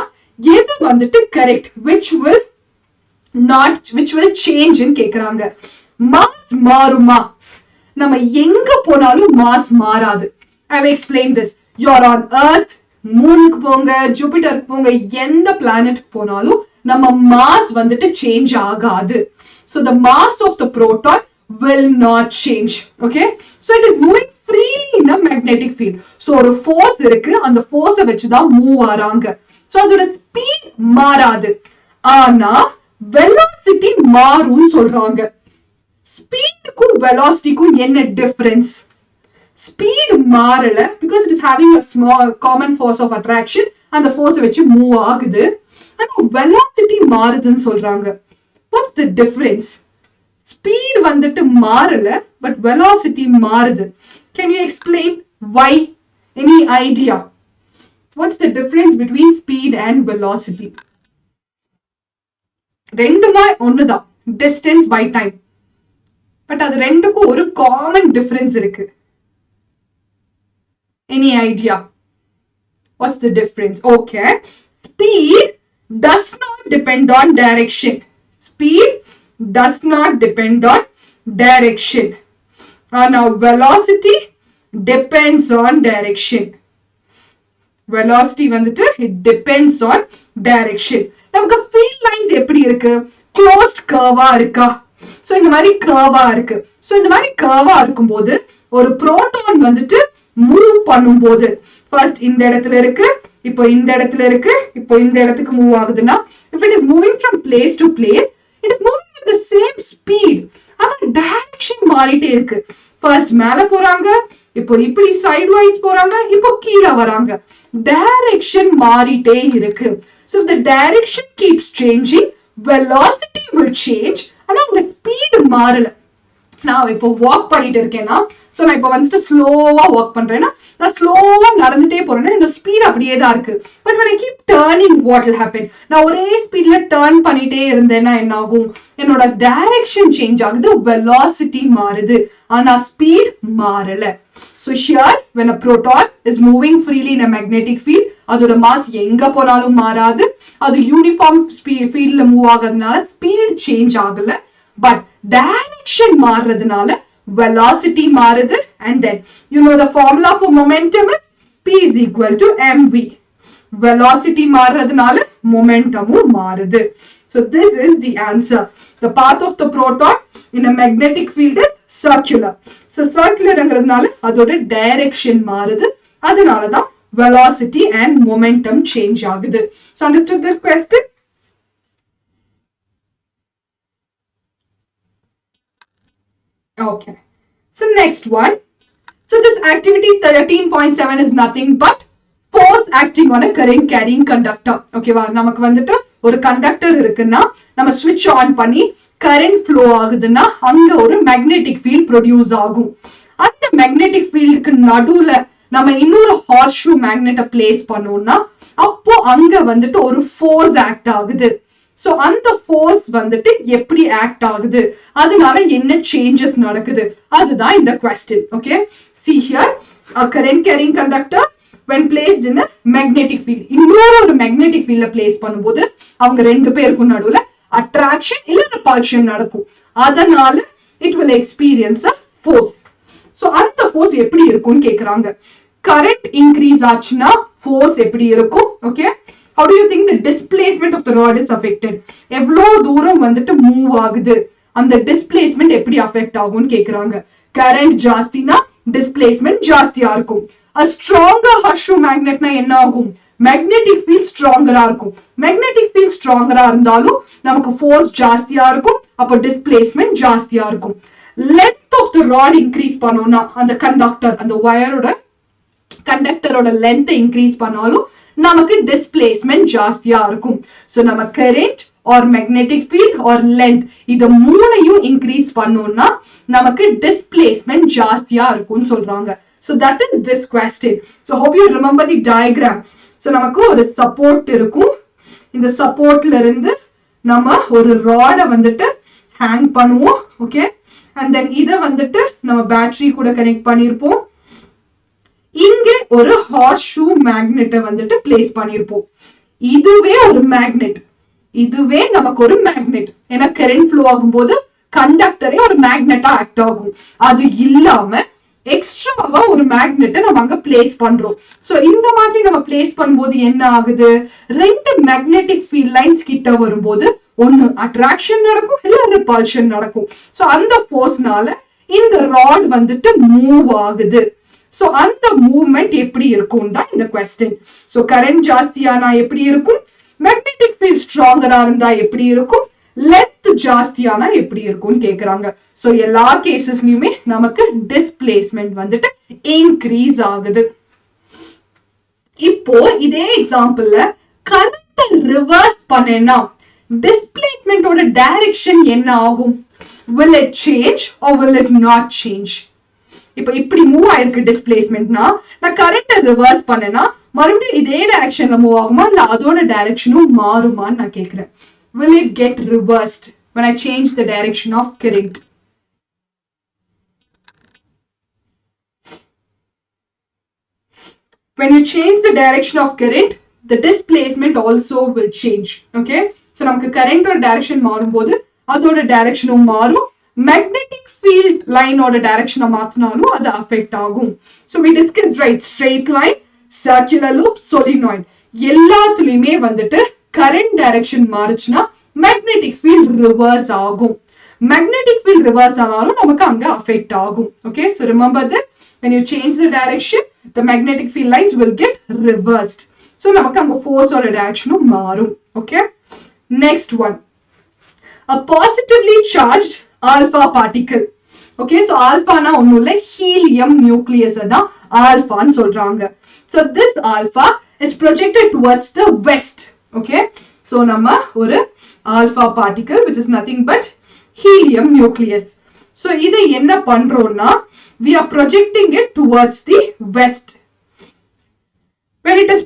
A: எது வந்துட்டு correct, which will change ன்னு கேக்குறாங்க. mass மாறுமா? நம்ம எங்க போனாலும் மாஸ் மாறாது. I have explained this. You are on earth, மூனுக்கு போங்க, ஜூபிட்டருக்கு போங்க, எந்த பிளானட் போனாலும் நம்ம மாஸ் வந்துட்டு சேஞ்ச் ஆகாது. so the mass of the proton will not change. okay, so it is moving freely in a magnetic field. so ஒரு force இருக்கு, அந்த force வச்சு தான் மூவ் ஆறாங்க. so அதோட ஸ்பீட் மாறாது, ஆனா velocity மாறும்னு சொல்றாங்க. ஸ்பீடுக்கும் வெலாசிட்டிக்கும் என்ன டிஃபரன்ஸ்? ஸ்பீட் மாறல because it is having a small common force of attraction அந்த force வச்சு மூவ் ஆகுது. ஆனா velocity மாறுதுன்னு சொல்றாங்க. what's the difference? ஸ்பீட் வந்துட்டு மாறல but velocity மாறுது. can you explain why? any idea? what's the difference between speed and velocity? ரெண்டுமே ஒண்ணுதான், distance by time. பட் அது ரெண்டுக்கும் ஒரு காமன் டிஃபரன்ஸ் இருக்கு. any idea? what's the difference? okay, speed does not depend on direction. speed does not depend on direction. Now velocity depends on direction. Velocity வந்துட்டு it depends on direction. நமக்கு field lines எப்படி இருக்கு? Closed curve இருக்கா? So இந்த மாதிரி curve இருக்கு. So இந்த மாதிரி curve இருக்கும்போது ஒரு proton வந்துட்டு move பண்ணும்போது first இந்த இடத்துல இருக்கு, இப்போ இந்த இடத்துல இருக்கு, இப்போ இந்த இடத்துக்கு மூவ் ஆகுதுன்னா if it is moving from place to place, it is moving at the same speed. ஆனா டைரக்ஷன் மாறிட்டே இருக்கு. ஃபர்ஸ்ட் மேல போறாங்க, இப்போ இப்படி சைடு வைஸ் போறாங்க, இப்போ கீழே வராங்க. டைரக்ஷன் மாறிட்டே இருக்கு. So if the direction keeps changing, velocity will change. ஆனா உங்க ஸ்பீட் மாறல. நான் இப்போ வாக் பண்ணிட்டு இருக்கேன்னா, சோ நான் இப்போ வந்துட்டு ஸ்லோவா வாக் பண்றேன்னா, நான் ஸ்லோவா நடந்துட்டே போறேன்னா இந்த ஸ்பீட் அப்படியே தான் இருக்கு. But when I keep turning, what will happen? நான் ஒரே ஸ்பீட்ல டர்ன் பண்ணிட்டே இருந்தேன்னா என்ன ஆகும்? என்னோட டைரக்ஷன் சேஞ்ச் ஆகுது, வெலாசிட்டி மாறுது, ஆனா ஸ்பீட் மாறல. So here when a proton is moving freely in a magnetic field, அதோட மாஸ் எங்க போனாலும் மாறாது, அது யூனிஃபார்ம் ஃபீல்ட்ல மூவ் ஆகிறதுனால ஸ்பீட் சேஞ்ச் ஆகல. But direction மாறுறதுனால velocity மாறுது. And then you know the formula for momentum is P is equal to mv. Velocity மாறுறதுனால momentumம் மாறுது. So this is the answer. The path of the proton in a magnetic field is circular. So circularங்கிறதுனால அதோட direction மாறுது, அதனால தான் velocity and momentum change ஆகுது. So understood this question? Okay. So next one. So this activity 13.7 is nothing but force acting on a current carrying conductor. Okay வா, நமக்கு வந்துட்டு ஒரு conductor இருக்குன்னா நம்ம ஸ்விட்ச் ஆன் பண்ணி கரண்ட் ஃப்ளோ ஆகுதுன்னா அங்க ஒரு மேக்னெட்டிக் ஃபீல்ட் ப்ரொடியூஸ் ஆகும். அந்த மேக்னெட்டிக் ஃபீல்டுக்கு நடுவுல நம்ம இன்னொரு ஹார்ஸ் ஷூ மேக்னெட்டை பிளேஸ் பண்ணோம்னா அப்போ அங்க வந்துட்டு ஒரு ஃபோர்ஸ் ஆக்ட் ஆகுது. சோ அந்த ஃபோர்ஸ் வந்துட்டு எப்படி ஆக்ட் ஆகுது, அதனால என்ன சேஞ்சஸ் நடக்குது, அதுதான் இந்த question. Okay, see here a current carrying conductor when placed in a magnetic field, இன்னொரு magnetic fieldல பிளேஸ் பண்ணும்போது அவங்க ரெண்டு பேருக்கும் நடுவுல அட்ராக்ஷன் இல்ல ரிபல்ஷன் நடக்கும். அதனால it will experience a force. So அந்த ஃபோர்ஸ் எப்படி இருக்கும்னு கேக்குறாங்க. கரண்ட் இன்க்ரீஸ் ஆச்சுன்னா ஃபோர்ஸ் எப்படி இருக்கும்? Okay, how do you think the displacement of the rod is affected? எவ்வளவு தூரம் வந்துட்டு மூவ் ஆகுது, அந்த டிஸ்பிளேஸ்மெண்ட் எப்படி அஃபெக்ட் ஆகும்னு கேக்குறாங்க. கரண்ட் ஜாஸ்தினா டிஸ்பிளேஸ்மெண்ட் ஜாஸ்தியா இருக்கும். a stronger horseshoe magnetனா என்ன ஆகும்? magnetic field ஸ்ட்ராங்கரா இருக்கும். magnetic field ஸ்ட்ராங்கரா இருந்தாலும் நமக்கு ஃபோர்ஸ் ஜாஸ்தியா இருக்கும், அப்ப டிஸ்பிளேஸ்மெண்ட் ஜாஸ்தியா இருக்கும். length of the rod increase பண்ணோம்னா அந்த கண்டக்டர், அந்த வயரோட கண்டக்டரோட லென்த் இன்க்ரீஸ் பண்ணாலும் நமக்கு டிஸ்பிளேஸ்மெண்ட் ஜாஸ்தியா இருக்கும். சோ நம்ம current or magnetic field or length இத மூணையும் இன்க்ரீஸ் பண்ணோம்னா நமக்கு டிஸ்பிளேஸ்மெண்ட் ஜாஸ்தியா இருக்கும்னு சொல்றாங்க. So that is this question. So hope you remember the diagram. So நமக்கு ஒரு சப்போர்ட் இருக்கும், இந்த சப்போர்ட்ல இருந்து நம்ம ஒரு ராட வந்துட்டு ஹேங் பண்ணுவோம். ஓகே, and then இத வந்துட்டு நம்ம பேட்டரி கூட கனெக்ட் பண்ணிருப்போம். இங்க ஒரு ஹார்ஸ் ஷூ மேக்னெட்டை வந்துட்டு பிளேஸ் பண்ணிருப்போம். இதுவே ஒரு மேக்னெட், இதுவே நமக்கு ஒரு மேக்னெட். ஏன்னா கரண்ட் ஃப்ளோ ஆகும்போது கண்டக்டரே ஒரு மேக்னெட்டா ஆக்ட் ஆகும். அது இல்லாம எக்ஸ்ட்ராவா ஒரு மேக்னெட்டை நம்ம அங்க பிளேஸ் பண்றோம். சோ இந்த மாதிரி நம்ம பிளேஸ் பண்ணும்போது என்ன ஆகுது, ரெண்டு மேக்னெட்டிக் ஃபீல்ட் லைன்ஸ் கிட்ட வரும்போது ஒன்னு அட்ராக்ஷன் நடக்கும் இல்ல ரிபல்ஷன் நடக்கும். சோ அந்த ஃபோர்ஸ்னால இந்த ராட் வந்துட்டு மூவ் ஆகுது. சோ அந்த மூவ்மெண்ட் எப்படி இருக்கும் தான் இந்த क्वेश्चन. சோ கரண்ட் ஜாஸ்தியானா எப்படி இருக்கும், மேக்னெட்டிக் ஃபீல்ட் ஸ்ட்ராங்கரா இருந்தா எப்படி இருக்கும், லென்த் ஜாஸ்தியானா எப்படி இருக்கும்னு கேக்குறாங்க. சோ எல்லா கேசஸ்லயுமே நமக்கு டிஸ்பிளேஸ்மெண்ட் வந்துட்டு இன்க்ரீஸ் ஆகுது. இப்போ இதே எக்ஸாம்பிள்ல கரண்ட் ரிவர்ஸ் பண்ணேன்னா டிஸ்பிளேஸ்மெண்டோட டைரக்ஷன் என்ன ஆகும்? will it change or will it not change? இப்போ இப்படி மூவ் ஆயிருக்கு டிஸ்பிளேஸ்மெண்ட்னா, நான் கரண்ட்டை ரிவர்ஸ் பண்ணேன்னா மறுபடியும் இதே டைரக்ஷன்ல மூவ் ஆகுமா இல்ல அதோட டைரக்ஷனும் மாறுமான்னு நான் கேக்குறேன். will it get reversed when I change the direction of current? when you change the direction of current, the displacement also will change. Okay, so நமக்கு கரண்டோட டைரக்ஷன் மாறும்போது அதோட டைரக்ஷனும் மாறும், magnetic field line ஓட direction மாத்தினாலும் அது affect ஆகும். So we discussed, right, straight line, circular loop, solenoid எல்லாத்துலயுமே வந்துட்டு current direction மாறுச்சுனா magnetic field reverse ஆகும். Magnetic field reverse ஆனாலும் நமக்கு அங்க affect ஆகும். Okay, so remember this, when you change the direction, the magnetic field lines will get reversed. So நமக்கு அங்க force ஓட direction மாறும். Okay, next one, a positively charged alpha particle. Okay, so alpha na ஒண்ணும் இல்ல, helium nucleus தான் alpha ன்னு சொல்றாங்க. So this alpha is projected towards the west. Okay, so நம்ம ஒரு alpha particle which is nothing but helium nucleus. So இதை என்ன பண்றோம்னா, we are projecting it towards the west. When it is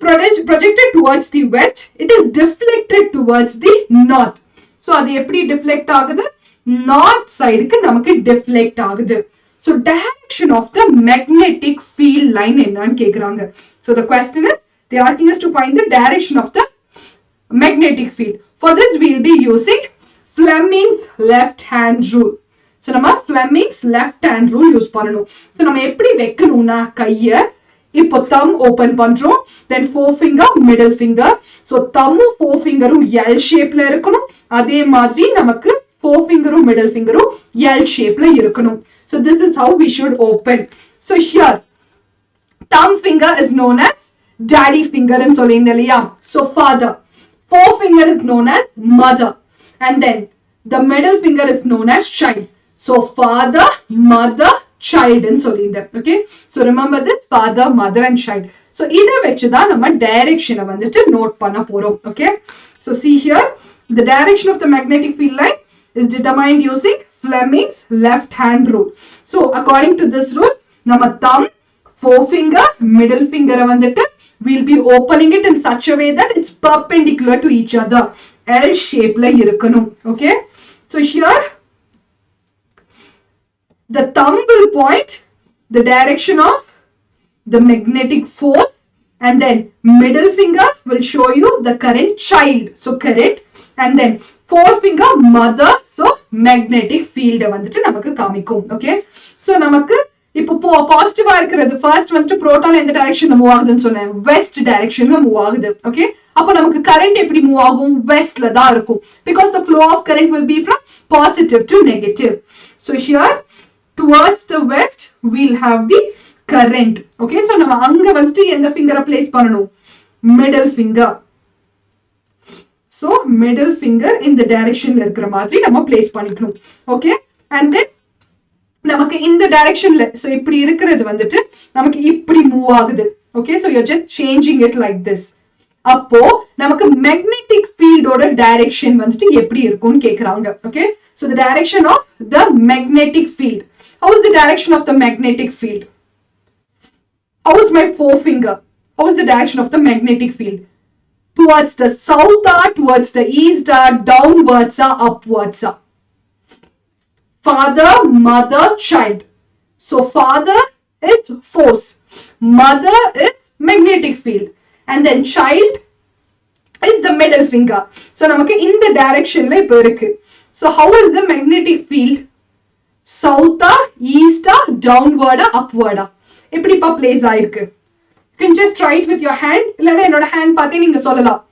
A: projected towards the west, it is deflected towards the north. So அது எப்படி deflect ஆகுது? North side க்கு நமக்கு deflect ஆகுது. So direction of the magnetic field line என்னன்னு கேக்குறாங்க. So the question is, they are asking us to find the direction of the magnetic field. For this we will be using Fleming's left hand rule. So நம்ம Fleming's left hand rule use பண்ணனும். So நம்ம எப்படி வைக்கணும்னா, கைய இப்போ thumb open பண்றோம், then forefinger, middle finger. So thumb forefinger L shape ல இருக்கணும், அதே மாதிரி நமக்கு forefinger middle finger L shape ல இருக்கணும். So this is how we should open. So here thumb finger is known as daddy finger ன்னு சொல்லிருந்தேன் இல்லையா? So father. Forefinger is known as mother, and then the middle finger is known as child. So father, mother, child ன்னு சொல்லிருந்தேன். Okay, so remember this, father, mother and child. So இதை வச்சுதான் நம்ம direction வந்துட்டு note பண்ண போறோம். Okay, so see here, the direction of the magnetic field line is determined using Fleming's left hand rule. So according to this rule, நம்ம thumb, forefinger, middle finger வந்துட்டு we'll be opening it in such a way that it's perpendicular to each other. L shape ல இருக்கணும். Okay, so here the thumb will point the direction of the magnetic force, and then middle finger will show you the current child, so current, and then forefinger mother, so magnetic field வந்துட்டு நமக்கு காமிக்கும். Okay, so நமக்கு இப்போ பாசிட்டிவா இருக்கிறது first வந்துட்டு proton எந்த டைரக்ஷன்ல மூவ் ஆகுதுன்னு சொன்னேன், வெஸ்ட் டைரக்ஷன்ல மூவ் ஆகுது. ஓகே, அப்ப நமக்கு கரண்ட் எப்படி மூவ் ஆகும்? வெஸ்ட்ல தான் இருக்கும், because the flow of current will be from positive to negative. So here towards the west we'll have the current. Okay, so நம்ம அங்க வந்துட்டு எந்த ஃபிங்கரை பிளேஸ் பண்ணணும்? Middle finger. So middle finger in the direction ல இருக்கிற மாதிரி நம்ம place பண்ணிக்கணும். Okay, and then நமக்கு இந்த டைரக்ஷன்ல, சோ இப்படி இருக்கிறது வந்துட்டு நமக்கு இப்படி மூவ் ஆகுது. Okay, so you're just changing it like this. அப்போ நமக்கு magnetic field ஓட டைரக்ஷன் வந்துட்டு எப்படி இருக்கும்னு கேக்குறாங்க. Okay, so the direction of the magnetic field. How is the direction of the magnetic field? How is my forefinger? How is the direction of the magnetic field? Towards the south or towards the east or downwards or upwards or? Father, mother, child. So father is force, mother is magnetic field, and then child is the middle finger. So நமக்கு இந்த டைரக்ஷன்ல இப்ப இருக்கு. So how is the magnetic field? South, east, downward, upward. எப்படிப்பா place ஆயிருக்கு? You can just try it with your hand. இல்லனா என்னோட hand பார்த்தே நீங்க சொல்லலாம்.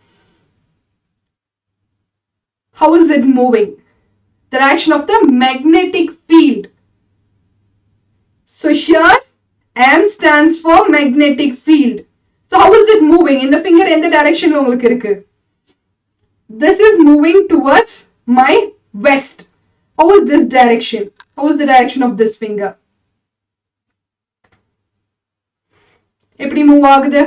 A: How is it moving? The direction of the magnetic field. So here M stands for magnetic field. So how is it moving? In the finger in the direction la ungalku irukku. This is moving towards my west. How is this direction? How is the direction of this finger? Eppadi move agudhu?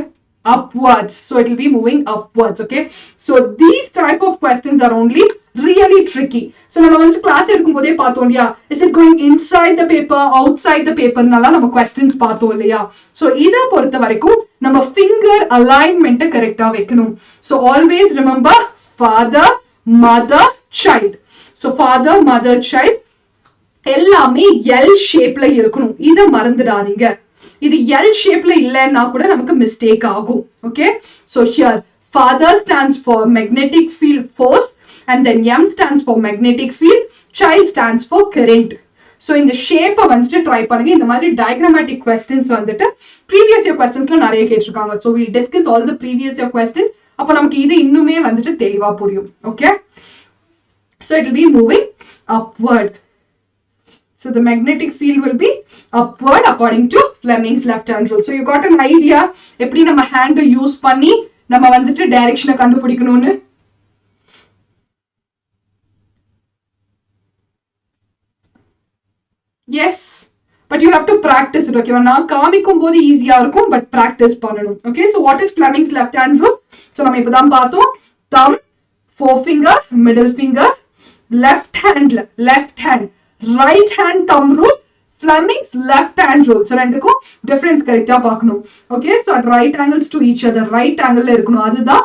A: Upwards. So it will be moving upwards. Okay, so these type of questions are only really tricky. So நம்ம வந்து class எடுக்கும் போதே பார்த்தோம் இல்லையா, is it going inside the paper, outside the பேப்பர்னால நம்ம questions பார்த்தோம் இல்லையா. ஸோ இதை பொறுத்த வரைக்கும் நம்ம ஃபிங்கர் அலைன்மெண்ட்டை கரெக்டா வைக்கணும். So always remember father, mother, child. So father, mother, child எல்லாமே எல் ஷேப்ல இருக்கணும், இதை மறந்துடாதீங்க. இது எல் ஷேப்ல இல்லைன்னா கூட நமக்கு மிஸ்டேக் ஆகும். Okay, so here father stands for magnetic field force, and then M stands for magnetic field, child stands for current. So இந்த ஷேப்பை வந்துட்டு ட்ரை பண்ணுங்க. இந்த மாதிரி diagrammatic questions வந்துட்டு previous year questionsல நிறைய கேட்டிருக்காங்க. So we'll discuss all the previous year questions. அப்ப நமக்கு இது இன்னுமே வந்துட்டு தெளிவா புரியும். Okay? So it will be moving upward. So the magnetic field will be upward according to Fleming's left hand rule. So you got an idea எப்படி நம்ம hand use பண்ணி நம்ம வந்துட்டு டைரக்ஷனை கண்டுபிடிக்கணும்னு. Yes, but you have to practice it. Okay, நான் காமிக்கும் போது ஈஸியா இருக்கும், but practice பண்ணணும். Okay, so what is Fleming's left hand rule? So நம்ம இப்பதான் பார்த்தோம், thumb, forefinger, middle finger, left hand, right hand thumb rule, Fleming's left hand rule. So ரெண்டுக்கும் difference கரெக்டா பார்க்கணும். Okay, so at right angles to each other, right angle இருக்கணும். அதுதான்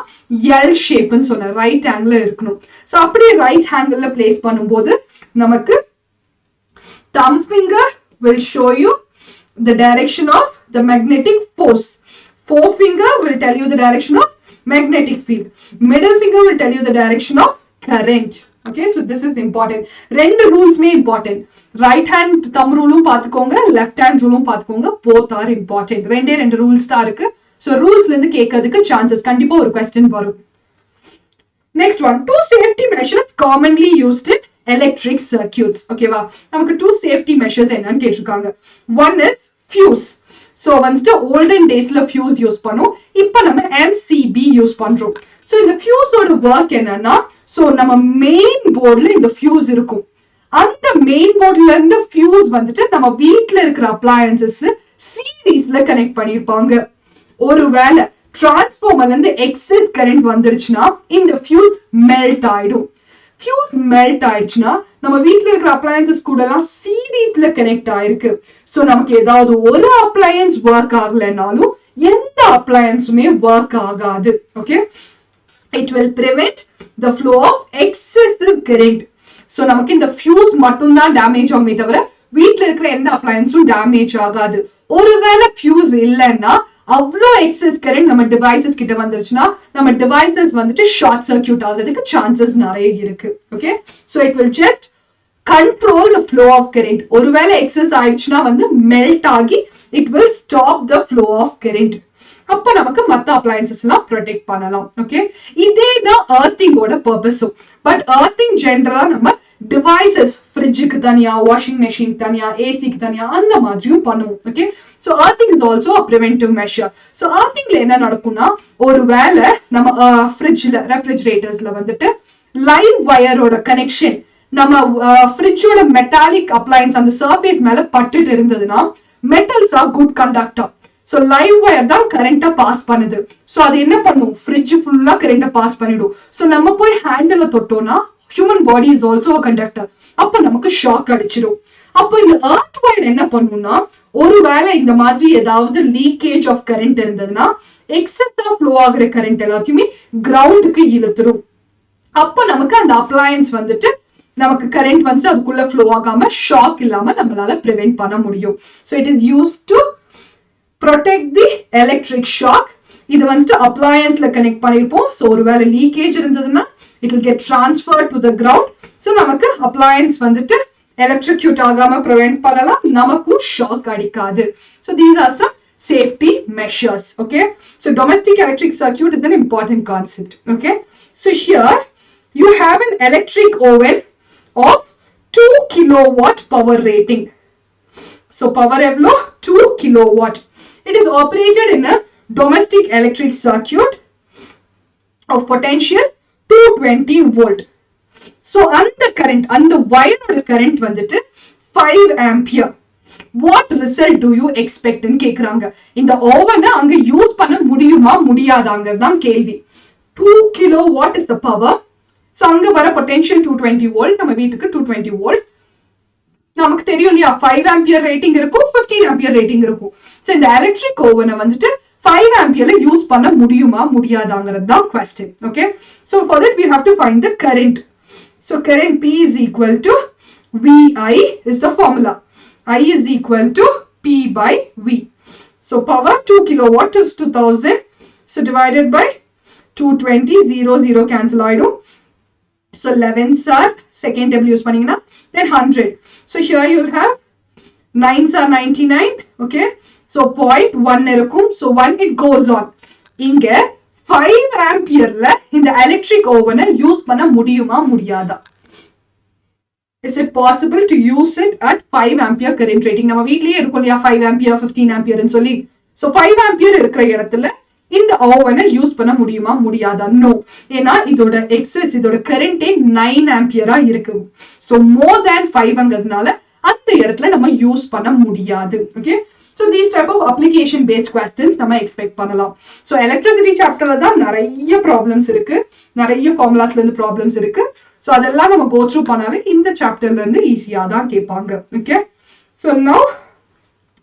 A: L shape ன்னு சொன்ன, right angle இருக்கணும். So அப்படியே right angle ல place பண்ணும்போது நமக்கு thumb finger will show you the direction of the magnetic force. Forefinger will tell you the direction of magnetic field. Middle finger will tell you the direction of current. Okay, so this is important. ரெண்டு ரூல்ஸ்மே important. Right hand thumb ரூலும் பார்த்துக்கோங்க, left hand ரூலும் பார்த்துக்கோங்க. Both are important. ரெண்டு rules தான் இருக்கு. So ரூல்ஸ்ல இருந்து கேட்கிறதுக்கு chances கண்டிப்பா ஒரு question வரும். Next one, two safety measures commonly used in electric circuits. Okay va, நமக்கு two safety measures என்னன்னு கேட்டிருக்காங்க. One is fuse. So வந்துட்டு olden daysல fuse யூஸ் பண்ணோம், இப்போ நம்ம MCB யூஸ் பண்றோம். So இந்த fuse ஓட work என்னன்னா, so நம்ம main boardல இந்த fuse இருக்கும். அந்த main boardல இருந்து fuse வந்துட்டு நம்ம வீட்ல இருக்கிற appliances சீரிஸ்ல கனெக்ட் பண்ணிருப்பாங்க. ஒருவேளை டிரான்ஸ்ஃபார்மர்ல இருந்து எக்ஸஸ் கரண்ட் வந்துருச்சுன்னா இந்த fuse மெல்ட் ஆயிடும். fuse மெல்ட் ஆயிடுச்சுன்னா நம்ம வீட்ல இருக்கிற அப்ளையன்சஸ் கூட எல்லாம் சீரிஸ்ல கனெக்ட் ஆயிருக்கு. சோ நமக்கு ஏதாவது ஒரு அப்ளையன்ஸ் ஒர்க் ஆகலைனாலும் எந்த அப்ளையன்ஸுமே ஒர்க் ஆகாது. Okay, it will prevent the flow of excessive current. So நமக்கு இந்த fuse மட்டும் தான் டேமேஜ் ஆகுமே தவிர வீட்ல இருக்கிற எந்த அப்ளையன்ஸும் டேமேஜ் ஆகாது. ஒருவேளை fuse இல்லைன்னா அவ்வளோ எக்ஸஸ் கரண்ட் நம்ம டிவைசஸ் கிட்ட வந்துருச்சுன்னா நம்ம டிவைசஸ் வந்துட்டு ஷார்ட் சர்க்யூட் ஆகிறதுக்கு சான்சஸ் நிறைய இருக்கு. Okay, so it will just control the flow of current. ஒருவேளை எக்ஸஸ் ஆயிடுச்சுன்னா வந்து மெல்ட் ஆகி it will stop the flow of current. அப்ப நமக்கு மற்ற அப்ளையன்சஸ் எல்லாம் ப்ரொடெக்ட் பண்ணலாம். ஓகே, இதே தான் எர்த்திங்கோட பர்பஸும். பட் எர்த்திங் ஜென்ரலா நம்ம டிவைசஸ், ஃப்ரிட்ஜுக்கு தனியா, வாஷிங் மெஷின் தனியா, ஏசிக்கு தனியா அந்த மாதிரியும் பண்ணுவோம். Okay, so earthing is also a preventive measure. So earthingல என்ன நடக்கும்னா, ஒருவேளை நம்ம ஃப்ரிட்ஜ்ல, ரெஃப்ரிஜரேட்டர்ஸ்ல வந்துட்டு லைவ் வயரோட கனெக்ஷன் நம்ம ஃப்ரிட்ஜோட மெட்டாலிக் அப்ளையன்ஸ் அந்த சர்ஃபேஸ் மேல பட்டுட்டு இருந்ததுன்னா metals are good conductor. So live wire தான் கரண்ட்டை பாஸ் பண்ணுது. ஸோ அது என்ன பண்ணும், ஃப்ரிட்ஜ் ஃபுல்லா கரண்ட்டை பாஸ் பண்ணிடும். ஸோ நம்ம போய் ஹேண்டில் தொட்டோம்னா human body is also a conductor. அப்போ நமக்கு ஷாக் அடிச்சிடும். அப்போ இந்த எர்த் வயர் என்ன பண்ணும்னா, ஒருவேளை இந்த மாதிரி ஏதாவது லீக்கேஜ் ஆஃப் கரண்ட் இருந்ததுன்னா எக்ஸஸா ஃப்ளோ ஆகுற கரண்ட் எல்லாத்தையுமே கிரவுண்டுக்கு இழுத்துரும். அப்போ நமக்கு அந்த அப்ளையன்ஸ் வந்துட்டு நமக்கு கரண்ட் வந்து அதுக்குள்ள ஃப்ளோ ஆகாம ஷாக் இல்லாம நம்மளால ப்ரிவென்ட் பண்ண முடியும். So it is use to protect the electric shock. இது வந்துட்டு அப்ளையன்ஸ்ல கனெக்ட் பண்ணிருப்போம். ஸோ ஒருவேளை லீக்கேஜ் இருந்ததுன்னா it will get transfer to the ground. So நமக்கு அப்ளையன்ஸ் வந்துட்டு எலக்ட்ரிக்யூட் ஆகாம ப்ரிவென்ட் பண்ணலாம், நமக்கும் ஷாக் அடிக்காது. So these are some safety measures. Okay, so domestic electric circuit is an important concept. Okay, so here you have an electric oven of 2 kilowatt power rating. So power evlo 2 kilowatt. It is operated in a domestic electric circuit of potential 220 volt. So அந்த current, அந்த வயரோட current வந்துட்டு 5 ampere. What result to you expect கேக்குறாங்க. இந்த ஓவனை அங்க use பண்ண முடியுமா முடியாதாங்க தான் கேள்வி. 2 kilo watt is the power. So அங்க வர பொட்டென்ஷியல் 220 வோல்ட், நம்ம வீட்டுக்கு 220 வோல்ட். நமக்கு தெரியும் இல்லையா, 5 ஆம்பியர் ரேட்டிங் இருக்கும், 15 ஆம்பியர் ரேட்டிங் இருக்கும். ஸோ இந்த எலக்ட்ரிக் ஓவனை வந்துட்டு 5 ஆம்பியர்ல யூஸ் பண்ண முடியுமா முடியாதாங்கிறது தான் question. Okay, so for that we have to find the current. So current P is equal to VI is the formula. I is equal to P by V. So power 2 kilowatt is 2000. So divided by 220, 0, 0 cancel ஆயிடும். So 11s are second W use பண்ணீங்கன்னா then 100. So here you'll have 9s are 99. Okay. So 0.1 இருக்கும். So 1 it goes on. இங்க 5 ampere இந்த electric oven use பண்ண முடியுமா முடியாதா? Is it possible to use it at 5 ampere current rating? நம்ம வீட்லயே இருக்கும் இல்லையா 5 ampere 15 ampere ன்னு சொல்லி. So 5 ampere இருக்கிற இடத்துல இந்த ஓவனை யூஸ் பண்ண முடியுமா முடியாதா? நோ. ஏன்னா இதோட எக்ஸஸ் இதோட கரண்டே 9 ஆம்பியரா இருக்கு. சோ மோர் தேன் 5ங்கிறதுனால அந்த இடத்துல நம்ம யூஸ் பண்ண முடியாது. Okay. So these type of application based questions நம்ம எக்ஸ்பெக்ட் பண்ணலாம். So electricity chapterல தான் நிறைய ப்ராப்ளம்ஸ் இருக்கு. நிறைய ஃபார்முலாஸ்ல இருந்து ப்ராப்ளம்ஸ் இருக்கு. So அதெல்லாம் நம்ம go through பண்ணாலே இந்த சாப்டர்ல இருந்து ஈஸியா தான் கேட்பாங்க. Okay. So now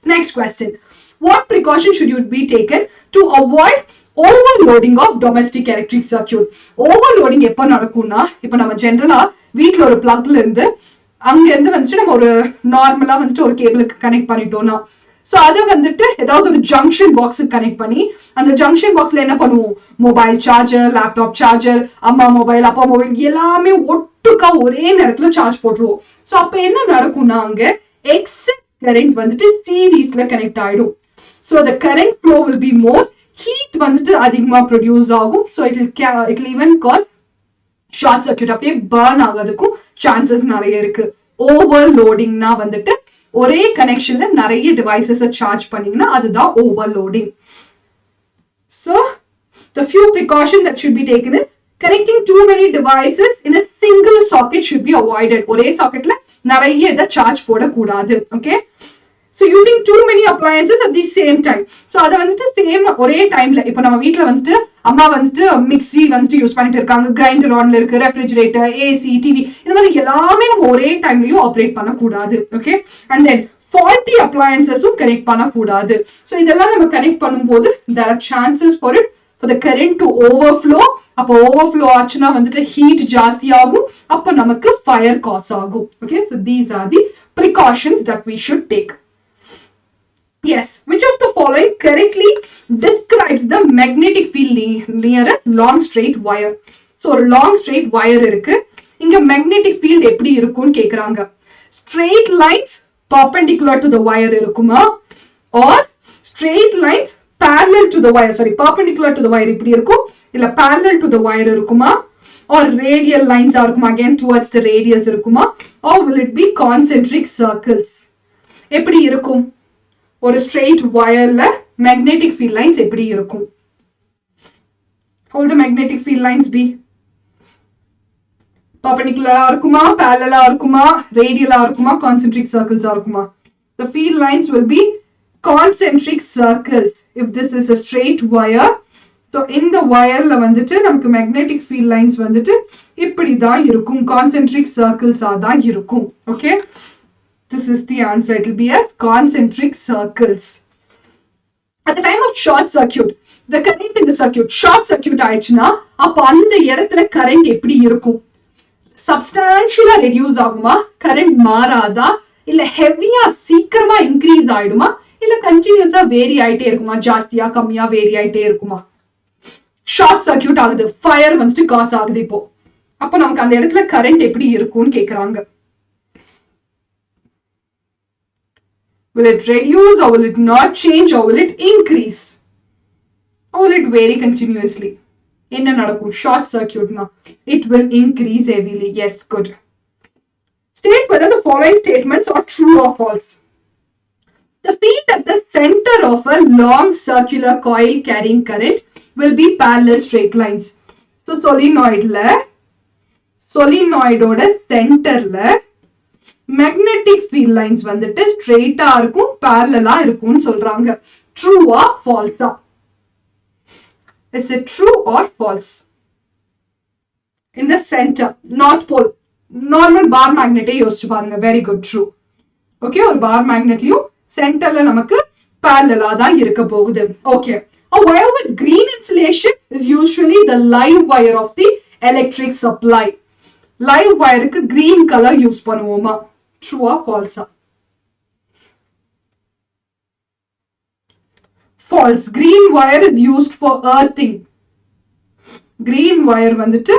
A: next question. What precaution should you be taken to avoid overloading of domestic electric circuit? Overloading எப்ப நடக்கும்னா இப்ப நம்ம ஜெனரலா வீட்ல ஒரு பிளக்ல இருந்து அங்க இருந்து வந்துட்டு நம்ம ஒரு நார்மலா வந்துட்டு ஒரு கேபிளுக்கு கனெக்ட் பண்ணிட்டோம்னா சோ அத வந்துட்டு ஏதாவது ஒரு ஜங்ஷன் பாக்ஸுக்கு கனெக்ட் பண்ணி அந்த ஜங்ஷன் பாக்ஸ்ல என்ன பண்ணுவோம் மொபைல் சார்ஜர் லேப்டாப் சார்ஜர் அம்மா மொபைல் அப்பா மொபைல் எல்லாமே ஒட்டுக்கா ஒரே நேரத்துல சார்ஜ் போட்டுருவோம். சோ அப்ப என்ன நடக்கும்னா அங்க எக்ஸஸ் கரண்ட் வந்துட்டு சீரீஸ்ல கனெக்ட் ஆயிடும். So the current flow will be more, heat வந்துட்டு அதிகமா ப்ரொடியூஸ் ஆகும். So it will even cause short circuit அப்படியே burn ஆகிறதுக்கும் சான்சஸ் நிறைய இருக்கு. ஓவர்லோடிங்னா வந்துட்டு ஒரே கனெக்ஷன்ல நிறைய டிவைசஸ் சார்ஜ் பண்ணீங்கன்னா அதுதான் overloading. So the few precautions that should be taken is connecting too many devices in a single socket should be avoided. ஒரே சாக்கெட்ல நிறைய இதை சார்ஜ் போடக்கூடாது. Okay. So using too many appliances at the same time. So அத வந்துட்டு same ஒரே டைம்ல இப்ப நம்ம வீட்ல வந்துட்டு அம்மா வந்துட்டு மிக்ஸி வந்துட்டு யூஸ் பண்ணிட்டு இருக்காங்க, கிரைண்டர் ஆன்ல இருக்கு, ரெஃப்ரிஜரேட்டர், ஏசி, டிவி இந்த மாதிரி எல்லாமே நம்ம ஒரே டைம்லயும் ஆப்ரேட் பண்ணக்கூடாது. ஓகே. அண்ட் தென் faulty appliances-உம் கனெக்ட் பண்ணக்கூடாது. ஸோ இதெல்லாம் நம்ம கனெக்ட் பண்ணும்போது there are chances for it for the current to overflow. அப்போ ஓவர்ஃப்ளோ ஆச்சுன்னா வந்துட்டு ஹீட் ஜாஸ்தி ஆகும், அப்போ நமக்கு ஃபயர் காஸ் ஆகும். Okay. So these are the precautions that we should take. Yes, which of the following correctly describes the magnetic field near a long straight wire? So long straight wire இருக்கு. இங்க magnetic field எப்படி இருக்கும்னு கேக்குறாங்க. Straight lines perpendicular to the wire இருக்குமா or straight lines parallel to the wire, sorry perpendicular to the wire இப்படி இருக்கும் இல்ல parallel to the wire இருக்குமா or radial lines இருக்குமா again towards the radius இருக்குமா or will it be concentric circles? எப்படி இருக்கும்? ஒரு straight wireல magnetic field lines எப்படி இருக்கும்? How will the magnetic field lines be? Perpendicular இருக்குமா, parallel இருக்குமா, radial இருக்குமா, concentric circles இருக்குமா? The field lines will be concentric circles if this is a straight wire. So இந்த wireல வந்துட்டு நமக்கு magnetic field lines வந்துட்டு இப்படி தான் இருக்கும், concentric circles தான் இருக்கும். Okay? This is the answer. It will be as concentric circles. At the time of short circuit, the current in the circuit short circuit ஆயிடுச்சுன்னா அப்ப அந்த இடத்துல current எப்படி இருக்கும்? Substantially reduce ஆகுமா, current மாறாதா, இல்ல ஹெவியா சீக்கிரமா இன்க்ரீஸ் ஆயிடுமா, இல்ல கண்டினியூஸா வேரி ஆயிட்டே இருக்குமா, ஜாஸ்தியா கம்மியா வேரி ஆயிட்டே இருக்குமா? ஷார்ட் சர்க்யூட் ஆகுது, ஃபயர் வந்துட்டு காஸ் ஆகுது. இப்போ அப்ப நமக்கு அந்த இடத்துல கரண்ட் எப்படி இருக்கும்னு கேக்குறாங்க. Will it reduce or will it not change or will it increase? Or will it vary continuously? என்ன நடக்கும் short சர்க்யூட்னா? It will increase heavily. Yes, good. State whether the following statements are true or false. The field at the center of a long circular coil carrying current will be parallel straight lines. So solenoid ஓட சென்டர்ல magnetic field lines வந்துட்டு ஸ்ட்ரெயிட்டா இருக்கும், parallel இருக்கும்னு சொல்றாங்க. True or false? Is it true or false? In the center, north pole, normal bar magnet யோசிச்சு பாருங்க. Very good, true. Okay, ஒரு bar magnetலயும் சென்டர்ல நமக்கு parallel தான் இருக்க போகுது. Okay. A wire with green insulation is usually the live wire of the electric supply. Live wireக்கு green color use பண்ணுவோமா? True or false? False. Green wire is used for earthing. Green wire வந்துட்டு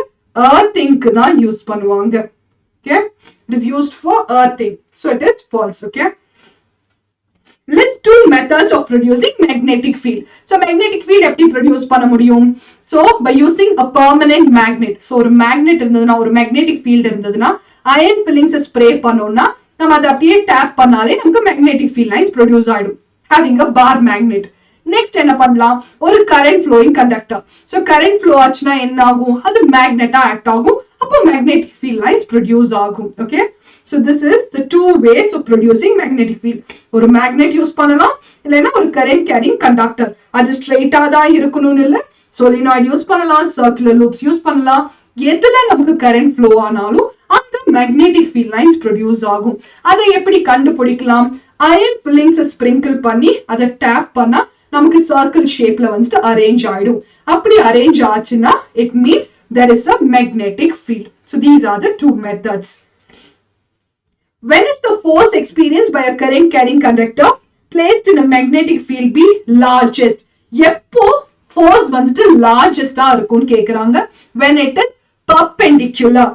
A: earthing தான் use பண்ணுவாங்க. Okay, it is used for earthing, so it is false. Okay, list two methods of producing magnetic field. So magnetic field எப்படி produce பண்ண முடியும்? So by using a permanent magnet. So ஒரு magnet இருந்ததுன்னா, ஒரு magnetic field இருந்ததுன்னா, iron fillings spray பண்ணோம்னா நம்ம அதை அப்படியே tap பண்ணாலே நமக்கு magnetic field lines produce ஆயிடும், having a bar magnet. Next என்ன பண்ணலாம், ஒரு current flowing conductor. So current flow ஆச்சுன்னா என்ன ஆகும், அது மேக்னெட்டா ஆக்ட் ஆகும், அப்போ மேக்னெட்டிக் ஃபீல்ட் லைன்ஸ் ப்ரொடியூஸ் ஆகும். Okay, so this is the two ways of producing magnetic field. ஒரு மேக்னெட் யூஸ் பண்ணலாம், இல்லைன்னா ஒரு கரண்ட் கேரிங் கண்டக்டர். அது ஸ்ட்ரெயிட்டா தான் இருக்கணும்னு இல்லை, சோலினாய்டு யூஸ் பண்ணலாம், சர்க்குலர் லூப்ஸ் யூஸ் பண்ணலாம். எதுல நமக்கு கரண்ட் ஃப்ளோ ஆனாலும் அந்த மேக்னெட்டிக் ஃபீல்ட் லைன்ஸ் ப்ரொடியூஸ் ஆகும். அதை எப்படி கண்டுபிடிக்கலாம், அயன் ஃபில்லிங்ஸ் ஸ்ப்ரிங்கிள் பண்ணி அதை டேப் பண்ணா நமக்கு சர்க்கிள் ஷேப்ல வந்துட்டு அரேஞ்ச் ஆயிடும். அப்படி அரேஞ்ச் ஆச்சுன்னா it means there is a magnetic field. So these are the two methods. When is the force experienced by a current carrying conductor placed in a magnetic field be largest? எப்போ force வந்துட்டு largest ஆ இருக்கும்னு கேக்குறாங்க, when it is perpendicular.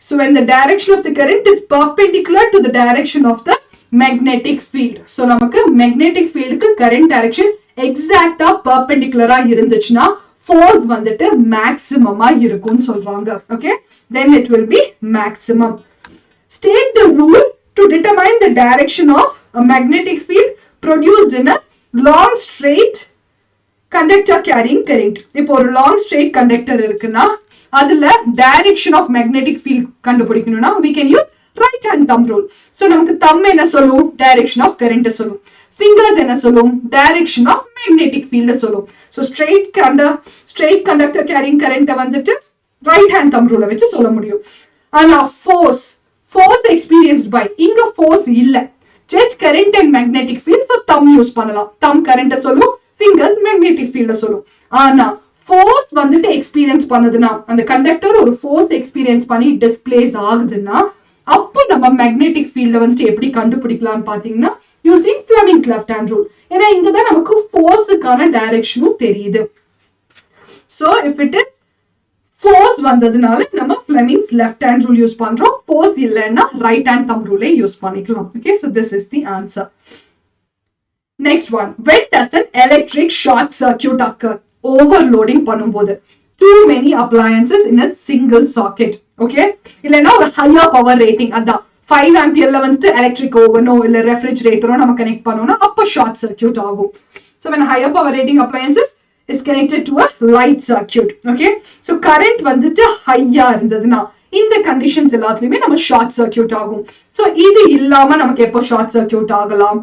A: So when the direction of the current is perpendicular to the direction of the magnetic field. So நமக்கு magnetic field க்கு current direction exact perpendicular இருந்துச்சுன்னா force வந்துட்டு maximum இருக்கும்னு சொல்றாங்க. Okay, then it will be maximum. State the rule to determine the direction of a magnetic field produced in a long straight conductor carrying current. இப்போ ஒரு long straight conductor இருக்குன்னா அதுல direction of magnetic field கண்டுபிடிக்கணும்னா we can use right hand thumb rule. So நமக்கு thumb என்ன சொல்லும், direction of current சொல்லும். Fingers என்ன சொல்லும், direction of magnetic field சொல்லும். So straight conductor carrying current வந்துட்டு right hand thumb rule வச்சு சொல்ல முடியும். ஆனா force experienced by, இங்க force இல்ல, just current and magnetic field. So thumb use பண்ணலாம், thumb current சொல்லும், fingers magnetic field சொல்லும். ஆனா force வந்துட்டு experience பண்ணுதுன்னா, அந்த conductor ஒரு force experience பண்ணி displace ஆகுதுன்னா அப்போ நம்ம மேக்னெட்டிக் ஃபீல்ட வந்து எப்படி கண்டுபிடிக்கலாம்னு பாத்தீங்கன்னா using Fleming's left hand rule. ஏன்னா இங்க தான் நமக்கு ஃபோர்ஸுக்கான டைரக்ஷனும் தெரியுது. So if it is force வந்ததுனால நம்ம Fleming's left hand rule use பண்றோம், ஃபோர்ஸ் இல்லைன்னா ரைட் ஹேண்ட் தம் ரூலே யூஸ் பண்ணிக்கலாம். Okay, so this is the answer. Next one, when does an electric short circuit occur? Overloading பண்ணும்போது, too many appliances in a single socket. Okay, இல்லைன்னா ஒரு higher power rating, அதான் 5 ஆம்பியர்ல வந்து electric ஓவனோ இல்ல ரெஃப்ரிஜரேட்டரோ நம்ம connect பண்ணோம்னா அப்போ ஷார்ட் சர்க்யூட் ஆகும். So when higher power rating appliances is connected to a light circuit. Okay, so current வந்துட்டு ஹையா இருந்ததுன்னா இந்த கண்டிஷன்ஸ் எல்லாத்துலயுமே நம்ம ஷார்ட் சர்க்யூட் ஆகும். So இது இல்லாம நமக்கு எப்போ ஷார்ட் சர்க்யூட் ஆகலாம்,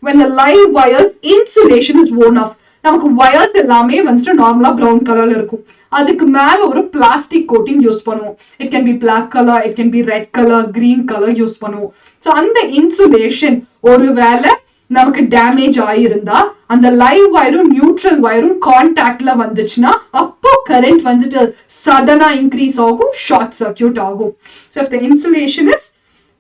A: when the live wires insulation is worn off. நமக்கு வயர்ஸ் எல்லாமே வந்துட்டு நார்மலா பிரவுன் கலர்ல இருக்கும், அதுக்கு மேல ஒரு பிளாஸ்டிக் கோட்டிங் யூஸ் பண்ணுவோம். It can be black colour, it can be red colour, green colour use பண்ணுவோம். சோ அந்த இன்சுலேஷன் ஒருவேளை நமக்கு டேமேஜ் ஆயிருந்தா அந்த லைவ் வயரும் நியூட்ரல் வயரும் கான்டாக்ட்ல வந்துச்சுன்னா அப்போ கரண்ட் வந்துட்டு சடனா இன்க்ரீஸ் ஆகும், ஷார்ட் சர்க்யூட் ஆகும். So if the insulation is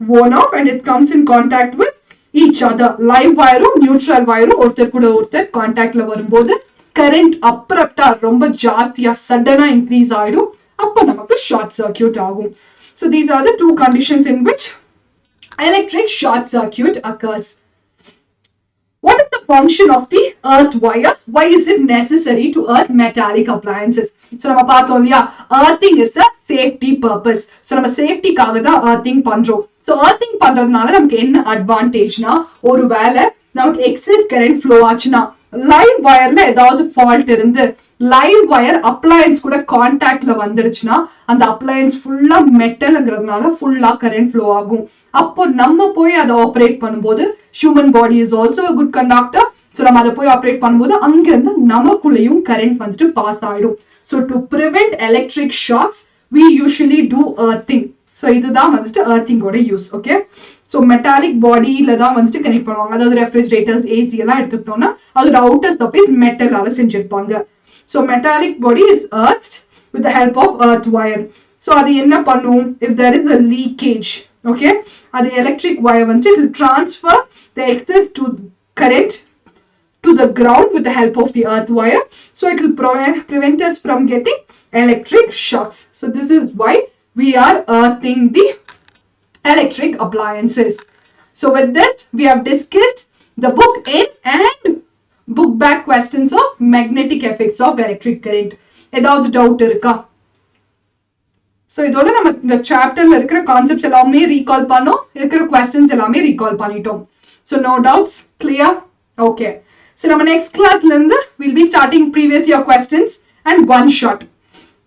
A: worn off and it comes in contact with each other, live வயரும் நியூட்ரல் வயரும் ஒருத்தர் கூட ஒருத்தர் கான்டாக்ட்ல வரும்போது கரண்ட் அப்ரப்டா ரொம்ப ஜாஸ்தியா சடனா இன்க்ரீஸ் ஆயிடும், அப்போ நமக்கு ஷார்ட் சர்க்யூட் ஆகும். So these are the two conditions in which electric short circuit occurs. What is the function of the earth wire? Why is it necessary to earth metallic appliances? So நம்ம பார்த்தோம் இல்லையா, earthing is a safety purpose. So நம்ம சேஃப்டிக்காக தான் earthing பண்றோம். So earthing பண்றதுனால நமக்கு என்ன அட்வான்டேஜ்னா, ஒருவேளை நமக்கு எக்ஸஸ் கரண்ட் ஃப்ளோ ஆச்சுன்னா லைவ் வயர்ல ஏதாவது ஃபால்ட் இருந்து லைவ் வயர் அப்ளையன்ஸ் கூட கான்டாக்ட்ல வந்துடுச்சுன்னா அந்த அப்ளையன்ஸ் ஃபுல்லா மெட்டல்ங்கிறதுனால ஃபுல்லா கரண்ட் ஃப்ளோ ஆகும். அப்போ நம்ம போய் அதை ஆப்ரேட் பண்ணும்போது, human body is also a good conductor. So நம்ம அதை போய் ஆப்ரேட் பண்ணும்போது அங்கிருந்து நமக்குள்ளேயும் கரண்ட் வந்துட்டு பாஸ் ஆயிடும். So to prevent electric shocks we usually do earthing. So இதுதான் வந்துட்டு earthing-ஓட யூஸ். ஓகே, ஸோ மெட்டாலிக் பாடியில தான் வந்துட்டு கனெக்ட் பண்ணுவாங்க. அதாவது ரெஃப்ரிஜரேட்டர்ஸ், ஏசி எல்லாம் எடுத்துக்கிட்டோம்னா அதோட அவுட்டர் சர்ஃபேஸ் மெட்டலால செஞ்சிருப்பாங்க. So metallic body is earthed with the help of earth wire. So அது என்ன பண்ணும், if there is a leakage, okay, அது எலக்ட்ரிக் வயர் வந்துட்டு it will transfer the excess to current to the ground with the help of the earth wire. So it will prevent us from getting electric shocks. So this is why we are earthing the electric appliances. So with this, we have discussed the book in and book back questions of magnetic effects of electric current. ஏதாவது doubt இருக்கா? So இதோட நம்ம இந்த சாப்டர்ல இருக்கிற concepts எல்லாமே recall பண்ணோம், இருக்கிற கொஸ்டின்ஸ் எல்லாமே ரீகால் பண்ணிட்டோம். So no doubts, clear? Okay. So நம்ம நெக்ஸ்ட் கிளாஸ்ல இருந்து will be starting previous year questions and one shot.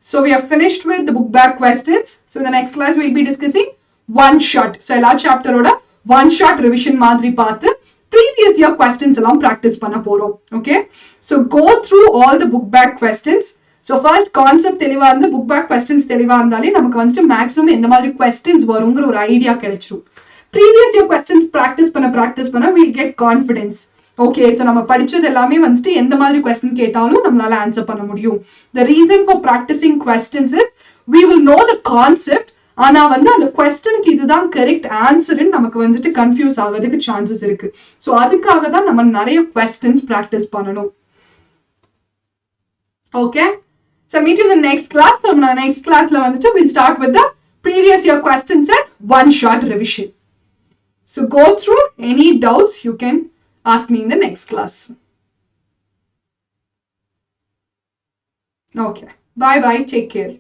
A: So we have finished with the book back questions. So in the next class we'll be discussing one shot. So எல்லா சாப்டரோட one shot revision மாதிரி பார்த்து previous year questions எல்லாம் practice பண்ண போறோம். Okay? So go through all the book back questions. So first concept தெளிவா இருந்து book back questions தெளிவா இருந்தாலே நமக்கு வந்துட்டு maximum எந்த மாதிரி questions வருங்கிற ஒரு ஐடியா கிடைச்சிரும். Previous year questions practice பண்ண we'll get confidence. Okay, so நம்ம படிச்சது எல்லாமே வந்துட்டு எந்த மாதிரி question கேட்டாலும் நம்மளால ஆன்சர் பண்ண முடியும். The reason for practicing questions is we will know the concept. ஆனா வந்து அந்த கொஸ்டினுக்கு இதுதான் கரெக்ட் ஆன்சர்னு நமக்கு வந்துட்டு கன்ஃபியூஸ் ஆகிறதுக்கு சான்சஸ் இருக்கு. ஸோ அதுக்காக தான் நம்ம நிறைய கொஸ்டின்ஸ் ப்ராக்டிஸ் பண்ணணும். Okay, so meet in the next class. நம்ம நெக்ஸ்ட் கிளாஸ்ல வந்துட்டு we'll start with the previous year questions and one shot revision. So go through any doubts you can ask me in the next class. Okay, bye bye, take care.